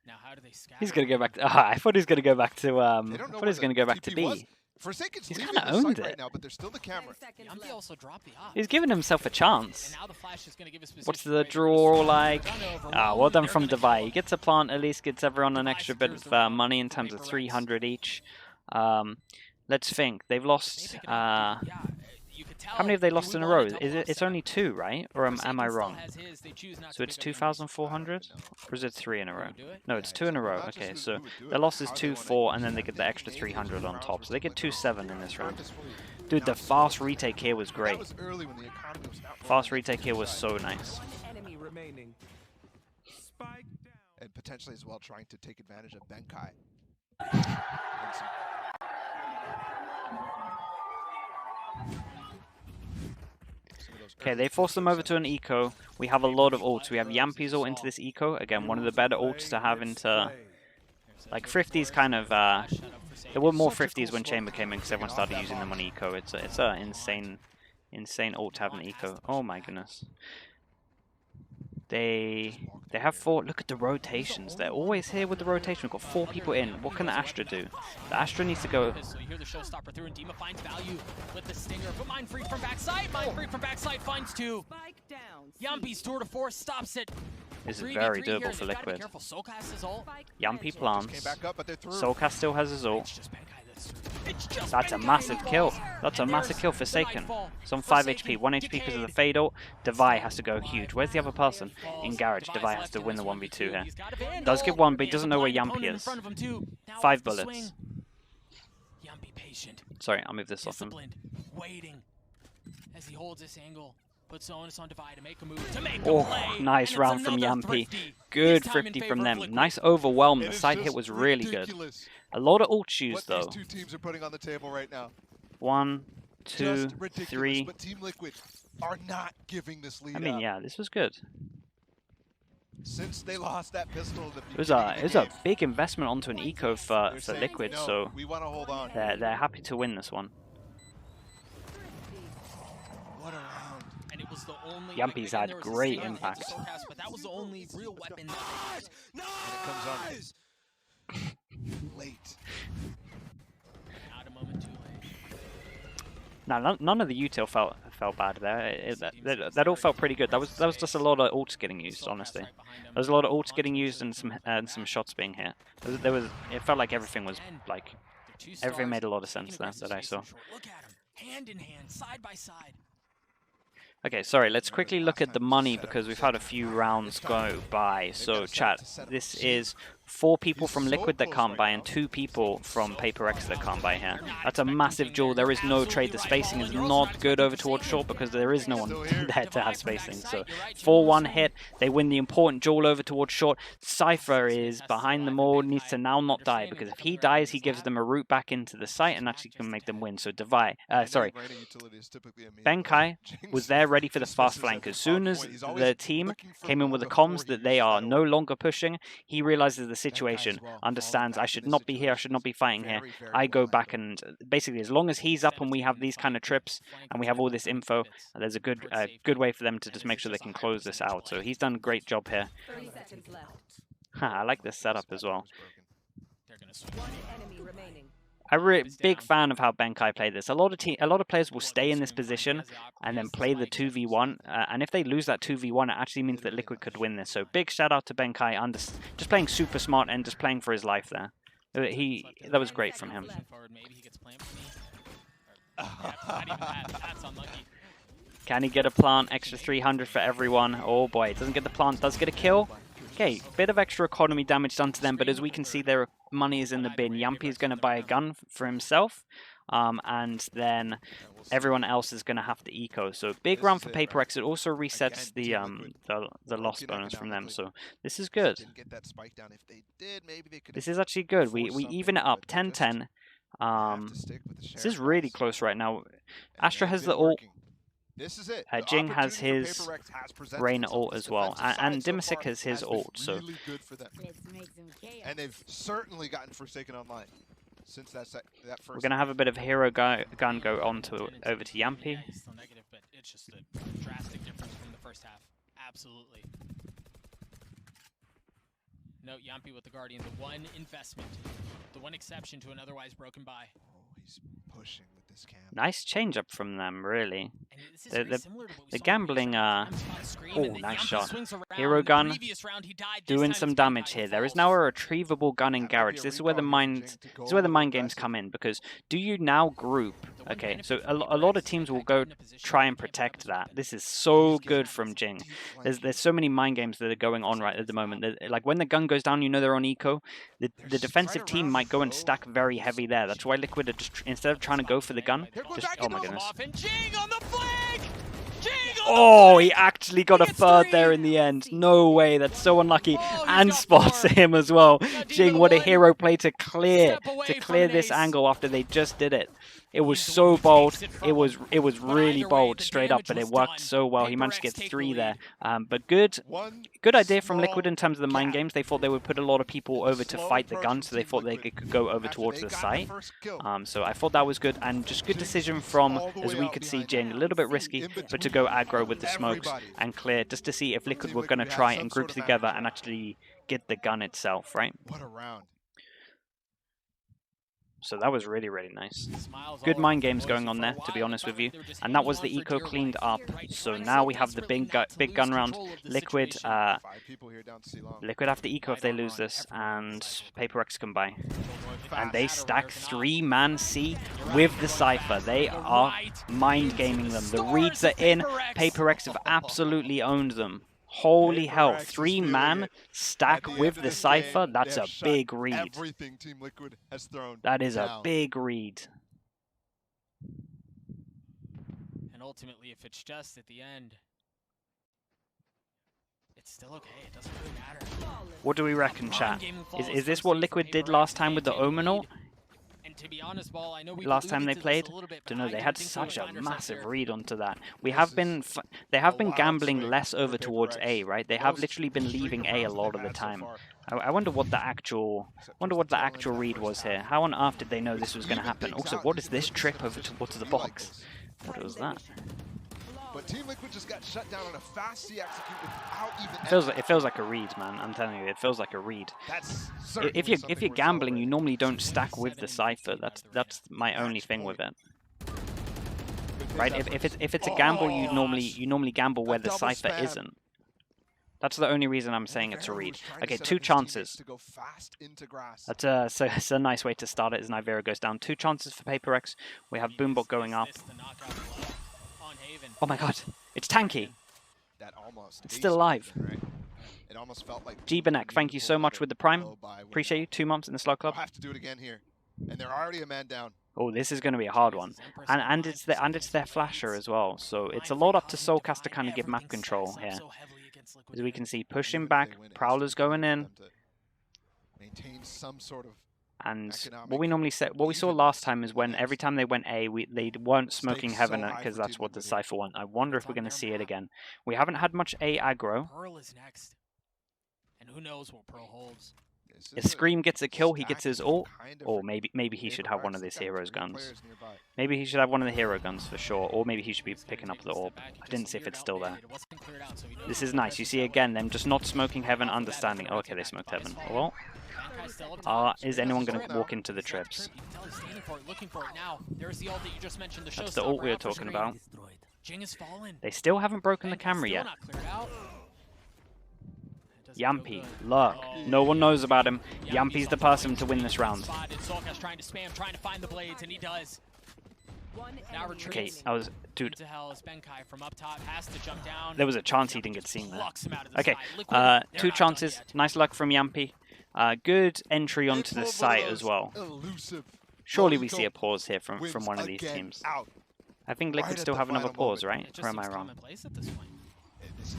Now, how do they scatter? He's gonna go back to. I thought he was gonna go back to. I thought he was gonna go back to B. Forsaken's he's kind of owned it. Right now, but there's still the camera. Also dropped the he's giving himself a chance. What's the draw like? Well done from Devi. He gets a plant, at least gets everyone an extra bit of money in terms of 300 each. Let's think. They've lost. How many have they lost in a row? It's only 2, right? Or am I wrong? So it's 2,400? Or is it 3 in a row? No, it's 2 in a row. Okay, so their loss is 2-4, and then they get the extra 300 on top. So they get 2-7 in this round. Dude, the fast retake here was great. Fast retake here was so nice. And potentially as well trying to take advantage of Benkai. Okay, they force them over to an eco. We have a lot of ults. We have Yampy's ult into this eco. Again, one of the better ults to have into... Like, Thrifty's kind of... there were more Thrifties when Chamber came in because everyone started using them on eco. It's a insane ult to have an eco. Oh my goodness. They have 4. Look at the rotations. They're always here with the rotation. We've got 4 people in. What can the Astra do? The Astra needs to go. So you hear the showstopper through, and Dima finds value with the stinger. But Mind Freak from backside. Mind Freak from backside finds 2. Yampy's tour de force stops it. This is very doable for Liquid. Yampy plants. Soulcast still has his ult. That's a massive kill. That's a massive kill for Forsaken. It's on 5 HP, 1 HP because of the fade ult. Devi has to go huge. Where's the other person? In Garage. Devi has to win the 1v2 here. Does get 1, but he doesn't know where Yampy is. 5 bullets. Sorry, I'll move this off him. Waiting as he holds this angle. Puts onus on Devi to make a move. Oh, nice round from Yampy. Good Thrifty from them. Nice overwhelm. The side hit was really good. A lot of ult shoes though. These 2 teams are putting on the table right now. 1, 2, 3. But Team Liquid are not giving this lead. I mean, yeah, this was good. Since they lost that pistol, it was a big investment onto an eco for Liquid, so we want to hold on. They're happy to win this one. What a round. And it was the only. Yumpy's had great impact. But that was the only real weapon. And it comes on late. Not a moment too late. No, none of the util felt bad there. That all felt pretty good. That was just a lot of ults getting used, honestly. There was a lot of ults getting used and some shots being hit. It felt like everything was like everything made a lot of sense there that I saw. Look at them, hand in hand, side by side. Okay, sorry, let's quickly look at the money because we've had a few rounds go by. So, chat, this is 4 people from Liquid that can't buy and 2 people from PRX that can't buy here. That's a massive duel. There is no trade. The spacing is not good over towards short because there is no one there to have spacing. So, 4-1 hit. They win the important duel over towards short. Cypher is behind them all, needs to now not die because if he dies, he gives them a route back into the site and actually can make them win. So, Benkai was there ready for the fast flank. As soon as the team came in with the comms that they are no longer pushing, he realizes the situation, understands I should not be here, I should not be fighting here. I go back and basically as long as he's up and we have these kind of trips and we have all this info, there's a good way for them to just make sure they can close this out. So he's done a great job here. I like this setup as well. I'm big fan of how Benkai played this. A lot of players will stay in this position and then play the 2v1. And if they lose that 2v1, it actually means that Liquid could win this. So big shout out to Benkai, just playing super smart and just playing for his life there. That was great from him. Can he get a plant? Extra 300 for everyone. Oh boy, it doesn't get the plant, does get a kill. Okay, bit of extra economy damage done to them, but as we can see, their money is in the bin. Yumpy is going to buy a gun for himself, and then everyone else is going to have to eco. So big round for PRX. It also resets the loss bonus from them. So this is good. This is actually good. We even it up 10-10. This is really close right now. Astra has the ult. This is it. Jing has his Rain ult as well, and Dimasic has his ult. So really good for them. And they've certainly gotten Forsaken online since that first. We're gonna have a bit of hero gun go on over to Yumpy. Yeah, it's still negative, but it's just a drastic difference from the first half. Absolutely. No, Yumpy with the Guardian, the one investment, the one exception to an otherwise broken buy. Oh, he's pushing with this cam. Nice change up from them, really. The gambling, oh, nice shot. Hero gun, doing some damage here. There is now a retrievable gun in Garage. This is where the mind games come in, because do you now group? Okay, so a lot of teams will go try and protect that. This is so good from Jing. There's so many mind games that are going on right at the moment. Like when the gun goes down, you know they're on eco. The defensive team might go and stack very heavy there. That's why Liquid are just, instead of trying to go for the gun, just, oh my goodness. Oh, he actually got a third there in the end. No way, that's so unlucky. And spots him as well. Jing, what a hero play to clear this angle after they just did it. It was so bold. It was really bold, straight up, but it worked so well. He managed to get 3 there. But good idea from Liquid in terms of the mind games. They thought they would put a lot of people over to fight the gun, so they thought they could go over towards the site. So I thought that was good, and just good decision from, as we could see, Jing. A little bit risky, but to go aggro with the smokes and clear, just to see if Liquid were going to try and group together and actually get the gun itself, right? What a round. So that was really, really nice. Good mind games going on there, to be honest with you. And that was the eco cleaned up. So now we have the big gun round. Liquid have to eco if they lose this, and PRX can buy. And they stack 3-man C with the Cypher. They are mind gaming them. The reads are in. PRX have absolutely owned them. Holy hell, 3-man stack with the Cypher? That's a big read. That is a big read. And ultimately, if it's just at the end, it's still okay. It doesn't really matter. What do we reckon, chat? Is this what Liquid did last time with the Omen ult? To be honest, Ball, I know last time they played, don't know, they had such a massive read onto that. They have been gambling less over towards A, right? They have literally been leaving A a lot of the time. I wonder what the actual read was here. How on earth did they know this was going to happen? Also, what is this trip over towards the box? What was that? But Team Liquid just got shut down on a fast C execute without even... It feels like a read, man. I'm telling you, it feels like a read. That's if you're gambling, you normally don't stack with the Cypher. That's my only thing with it. Right? If it's a gamble, you normally gamble where the Cypher isn't. That's the only reason I'm saying it's a read. Okay, 2 chances. That's a nice way to start it as Nivera goes down. 2 chances for PRX. We have Boombot going up. Oh my god, it's tanky. It's still alive. G-Banek, thank you so much with the Prime. Appreciate you. 2 months in the Slug Club. Have to do it again here. And they're already a man down. Oh, this is going to be a hard one. And it's their flasher as well. So it's a lot up to Soulcast to kind of give map control here. As we can see, pushing back, Prowler's going in. And what we saw last time is when every time they went A, they weren't smoking Heaven because that's what the Cypher want. I wonder if we're going to see it again. We haven't had much A aggro. Pearl is next. And who knows what Pearl holds. If Scream gets a kill, he gets his ult. Or maybe he should have one of his hero's guns. Maybe he should have one of the hero guns for sure. Or maybe he should be picking up the orb. I didn't see if it's still there. This is nice. You see again them just not smoking Heaven, understanding. Oh, okay, they smoked Heaven. Well, is anyone going to walk into the trips? That's the ult we were talking about. They still haven't broken the camera yet. Yampy, look, no one knows about him. Yampy's the person to win this round. Okay, dude. There was a chance he didn't get seen there. Okay, 2 chances. Nice luck from Yampy. Good entry onto the site as well. Surely we see a pause here from one of these teams. I think Liquid still have another pause, right? Or am I wrong? This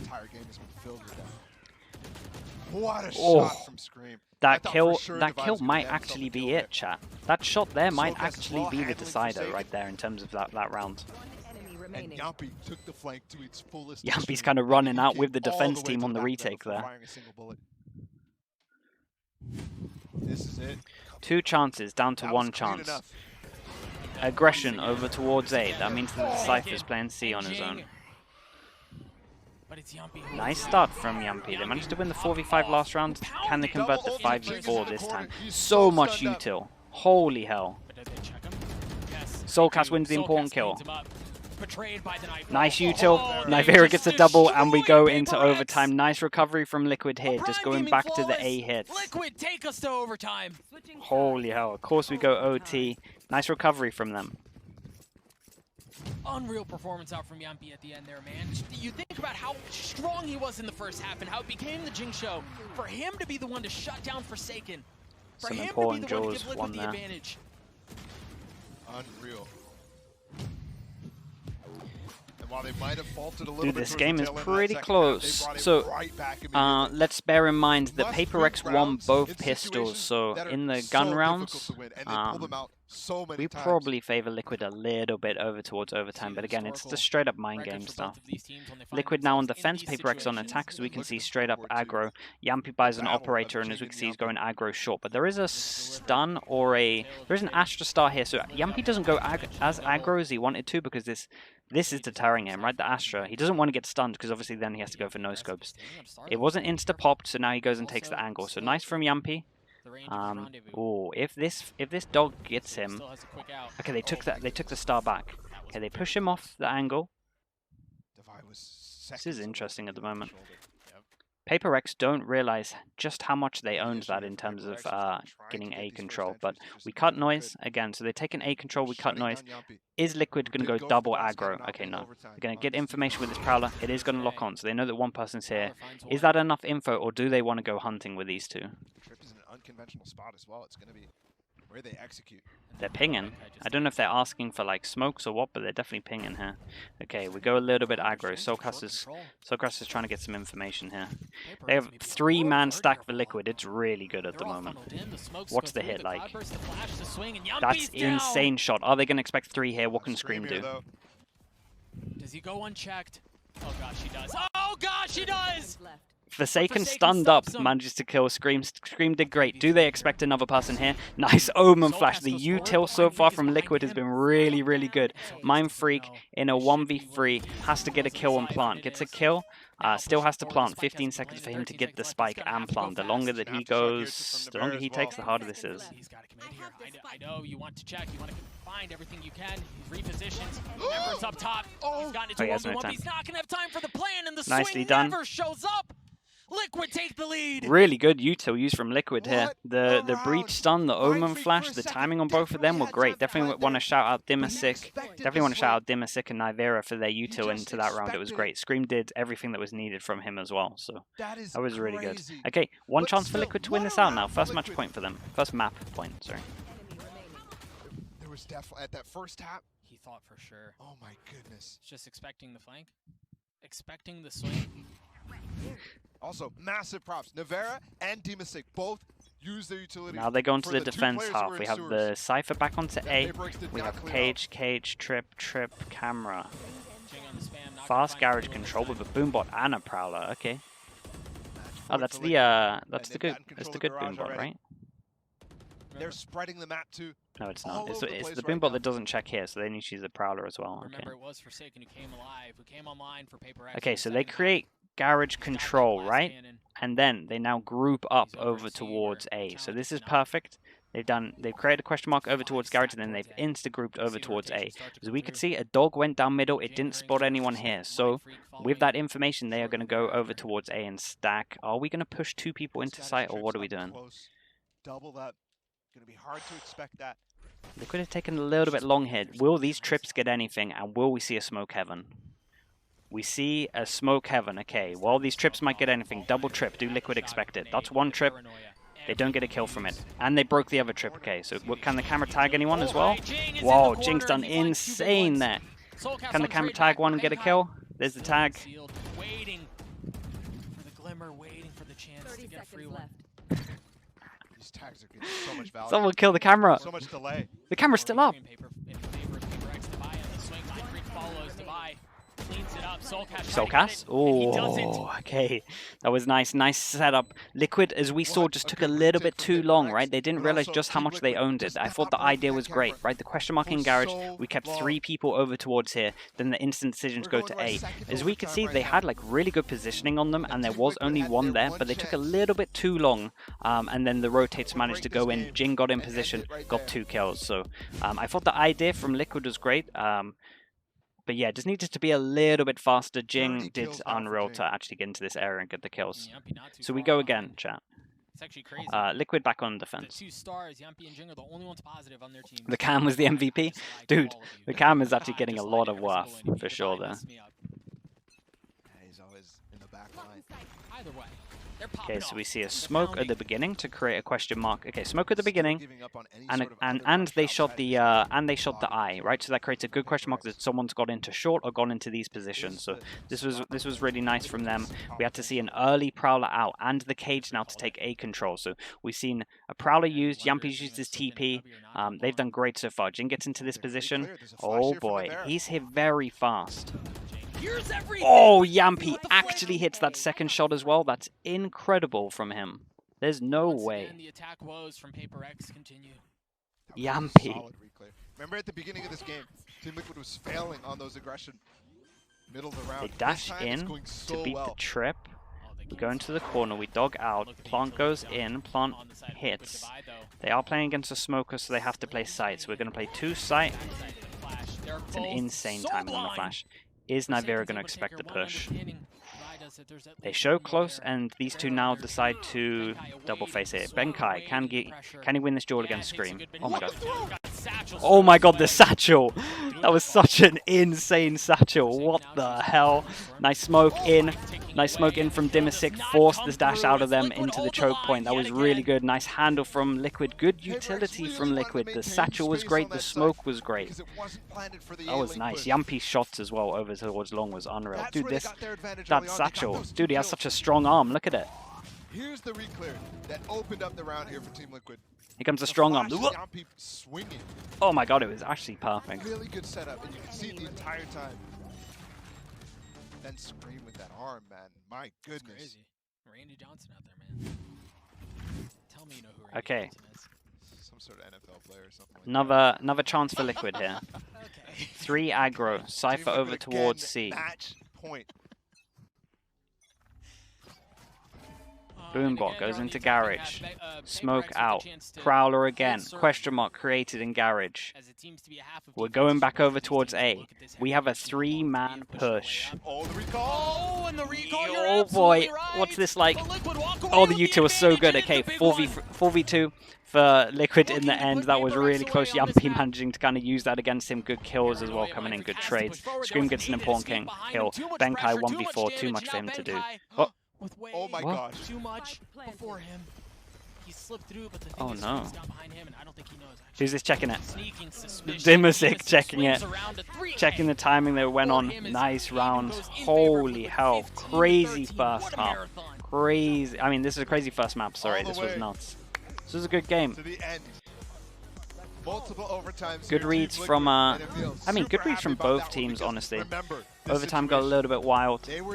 entire game has been filled with that. What a shot from Scream. That kill might actually be it, chat. That shot there might actually be the decider right there in terms of that round. And Yampy took the flank to its fullest. Yampy's kind of running out with the defense team on the retake there. This is it. 2 chances, down to 1 chance. Aggression over towards A. That means that the Cypher's playing C on his own. Nice start from Yampy. They managed to win the 4v5 last round. Can they convert the 5v4 this time? So much util. Holy hell. Soulcast wins the important kill. Nice util. Nivera gets a double and we go into overtime. Nice recovery from Liquid here. Just going back to the A hits. Liquid, take us to overtime. Holy hell. Of course we go OT. Nice recovery from them. Unreal performance out from Yampy at the end there, man. You think about how strong he was in the first half and how it became the Jing show. For him to be the one to shut down Forsaken. For Some him important to be the one to Jaws give Liquid won the there. advantage. Unreal. And while they might have faltered a little Dude, bit this game is tail end of that pretty second close. half, they So, brought it right back immediately. let's bear in mind that Must PRX win won rounds both in pistols. situations So, that are in the so gun difficult rounds, to win, and they pull them out so many we times. probably favor Liquid a little bit over towards overtime. But again, it's the straight up mind game stuff. Liquid now on defense, PRX on attack. As we can see, straight up aggro. Yampy buys an operator, and as we can see, he's going aggro short. But there is a stun or there is an Astra Star here. So Yampy doesn't go as aggro as he wanted to because this is deterring him, right? The Astra. He doesn't want to get stunned because obviously then he has to go for no scopes. It wasn't insta popped, so now he goes and takes the angle. So nice from Yampy. Oh, if this dog gets him. Okay, they took the star back. Okay, they push him off the angle. This is interesting at the moment. PRX don't realize just how much they owned that in terms of getting A control, but we cut noise again. So they take an A control, we cut noise. Is Liquid going to go double aggro? Okay, no. They're going to get information with this Prowler. It is going to lock on, so they know that one person's here. Is that enough info, or do they want to go hunting with these two? Trip is in an unconventional spot as well. It's going to be where they execute. They're pinging. I don't know if they're asking for like smokes or what, but they're definitely pinging here. Okay, we go a little bit aggro. Soulcast is trying to get some information here. They have 3-man stack for Liquid. It's really good at the moment. What's the hit like? That's insane shot. Are they going to expect 3 here? What can Scream do? Does he go unchecked? Oh gosh, he does. Oh gosh, he does! Forsaken stunned up, manages to kill Scream. Scream did great. Do they expect another person here? Nice Omen flash. The util so far from Liquid has been really, really good. Mind Freak in a 1v3 has to get a kill on plant. Gets a kill. Still has to plant. 15 seconds for him to get the spike and plant. The longer that he goes, the longer he takes, the harder this is. He's got to commit here. I know you want to check. You want to find everything you can. He's repositioned. Ember's up top. He's gotten into 1v1. He's not going to have time for the plan, and the swing never shows up. Liquid take the lead. Really good util used from Liquid here. The breach stun, the Omen flash, the timing on both of them were great. Definitely want to shout out Dimasic. Definitely want to shout out Dimasic and Nivera for their util into that round. It was great. Scream did everything that was needed from him as well. So that was really good. Okay, one chance for Liquid to win this out now. First match point for them. First map point, sorry. There was definitely at that first tap. He thought for sure. Oh my goodness. Just expecting the flank. Expecting the swing. Also, massive props. Nivera and Dimasic both use their utility. Now they go into the defense half. We have the Cypher back onto A. We have Cage, Trip, Camera. Fast garage control with a Boombot and a Prowler. Okay. Oh, that's the good Boombot, right? They're spreading the map too. No, it's not. It's the Boombot that doesn't check here, so they need to use the Prowler as well. Okay. Remember, it was Forsaken who came alive, who came online for PRX. Okay, so they create garage control, right? And then they now group up over towards A. So this is perfect. They've created a question mark over towards garage, and then they've insta-grouped over towards A. As we could see, a dog went down middle. It didn't spot anyone here. So with that information, they are going to go over towards A and stack. Are we going to push 2 people into site, or what are we doing? Double that. Going to be hard to expect that. Liquid have taken a little bit long here. Will these trips get anything, and will we see a smoke heaven? We see a smoke heaven. Okay, well, these trips might get anything. Double trip. Do Liquid expect it? That's one trip. They don't get a kill from it. And they broke the other trip. Okay, so can the camera tag anyone as well? Whoa, Jing's done insane there. Can the camera tag one and get a kill? There's the tag. Waiting for the glimmer, waiting for the chance to get a free one. These tags are getting so much value. Someone kill the camera. So much delay. The camera's still up. Soulcast? Oh, okay. That was nice. Nice setup. Liquid, as we saw, just took a little bit too long, right? They didn't realize just how much they owned it. I thought the idea was great, right? The question mark in garage, we kept 3 people over towards here. Then the instant decisions go to A. As we could see, they had like really good positioning on them, and there was only one there, but they took a little bit too long. And then the rotates managed to go in. Jing got in position, got 2 kills. So I thought the idea from Liquid was great. But yeah, just needed to be a little bit faster. Jing did unreal to actually get into this area and get the kills. So we go again, chat. It's actually crazy. Liquid back on defense. The 2 stars, Yumpy and Jing, are the only ones positive on their team. The cam was the MVP? Dude, the cam is actually getting a lot of worth, for sure there. He's always in the back line. Either way. Okay, so we see a smoke at the beginning to create a question mark. Okay, smoke at the beginning, and they shot the eye, right? So that creates a good question mark that someone's got into short or gone into these positions. So this was really nice from them. We had to see an early Prowler out and the cage now to take A control. So we've seen a Prowler used, Yumpy's used his TP. They've done great so far. Jing gets into this position. Oh boy, he's hit very fast. Oh, Yampy actually hits that second shot as well. That's incredible from him. There's no way. Yampy. Remember at the beginning of this game, Team Liquid was failing on those aggression middle of the round. They dash in to beat the trip. We go into the corner, we dog out, Plant goes in, Plant hits. They are playing against a smoker, so they have to play sight. So we're going to play 2 sight. It's an insane timing on the flash. Is Nivera going to expect the push? They show close, and these 2 now decide to double face it. Benkai, can he win this duel against Scream? Oh my god. Oh my god, the satchel! That was such an insane satchel. What the hell? Nice smoke in. Nice smoke in from Dimasic. Forced this dash out of them into the choke point. That was really good. Nice handle from Liquid. Good utility from Liquid. The satchel was great. The smoke was great. That was nice. Yumpy's shots as well over towards long was unreal. Dude, that satchel. Dude, he has such a strong arm. Look at it. Here's the reclear that opened up the round here for Team Liquid. Here comes a strong arm. Oh my god, it was actually perfect. Really good setup, and you can see it the entire time. Then Scream with that arm, man. My goodness. Randy Johnson out there, man. Tell me you know who Randy Okay. Johnson is. Some sort of NFL player or something. Like Another chance for Liquid here. Okay. 3 aggro. Cypher Team over Liquid towards again, C. Match point. Boombot goes into Garage. Smoke out. Prowler again. Question mark created in Garage. We're going back over towards A. We have a 3-man push. Oh, the recall! And the recall, Oh boy, what's this like? Oh, the U2 was so good. Okay, 4v2 for Liquid in the end. That was really close. Yumpy managing to kind of use that against him. Good kills as well, coming in. Good trades. Scream gets an important kill. Benkai 1v4, too much for him to do. Oh my What? gosh. Too much before him. He slipped through, but the thing Oh, is, no. he's down behind him, and I don't think he knows. Who's this checking it? Sneaking suspicion. Dimasic checking it. Swings around to 3K. Checking the timing that went on. Nice rounds. Holy hell. Crazy first half. Crazy. I mean, this is a crazy first map. Sorry, this was nuts. This was a good game. To the end. Multiple overtimes. Good reads from, I mean, good reads from both teams, honestly. Remember, Overtime got a little bit wild. They were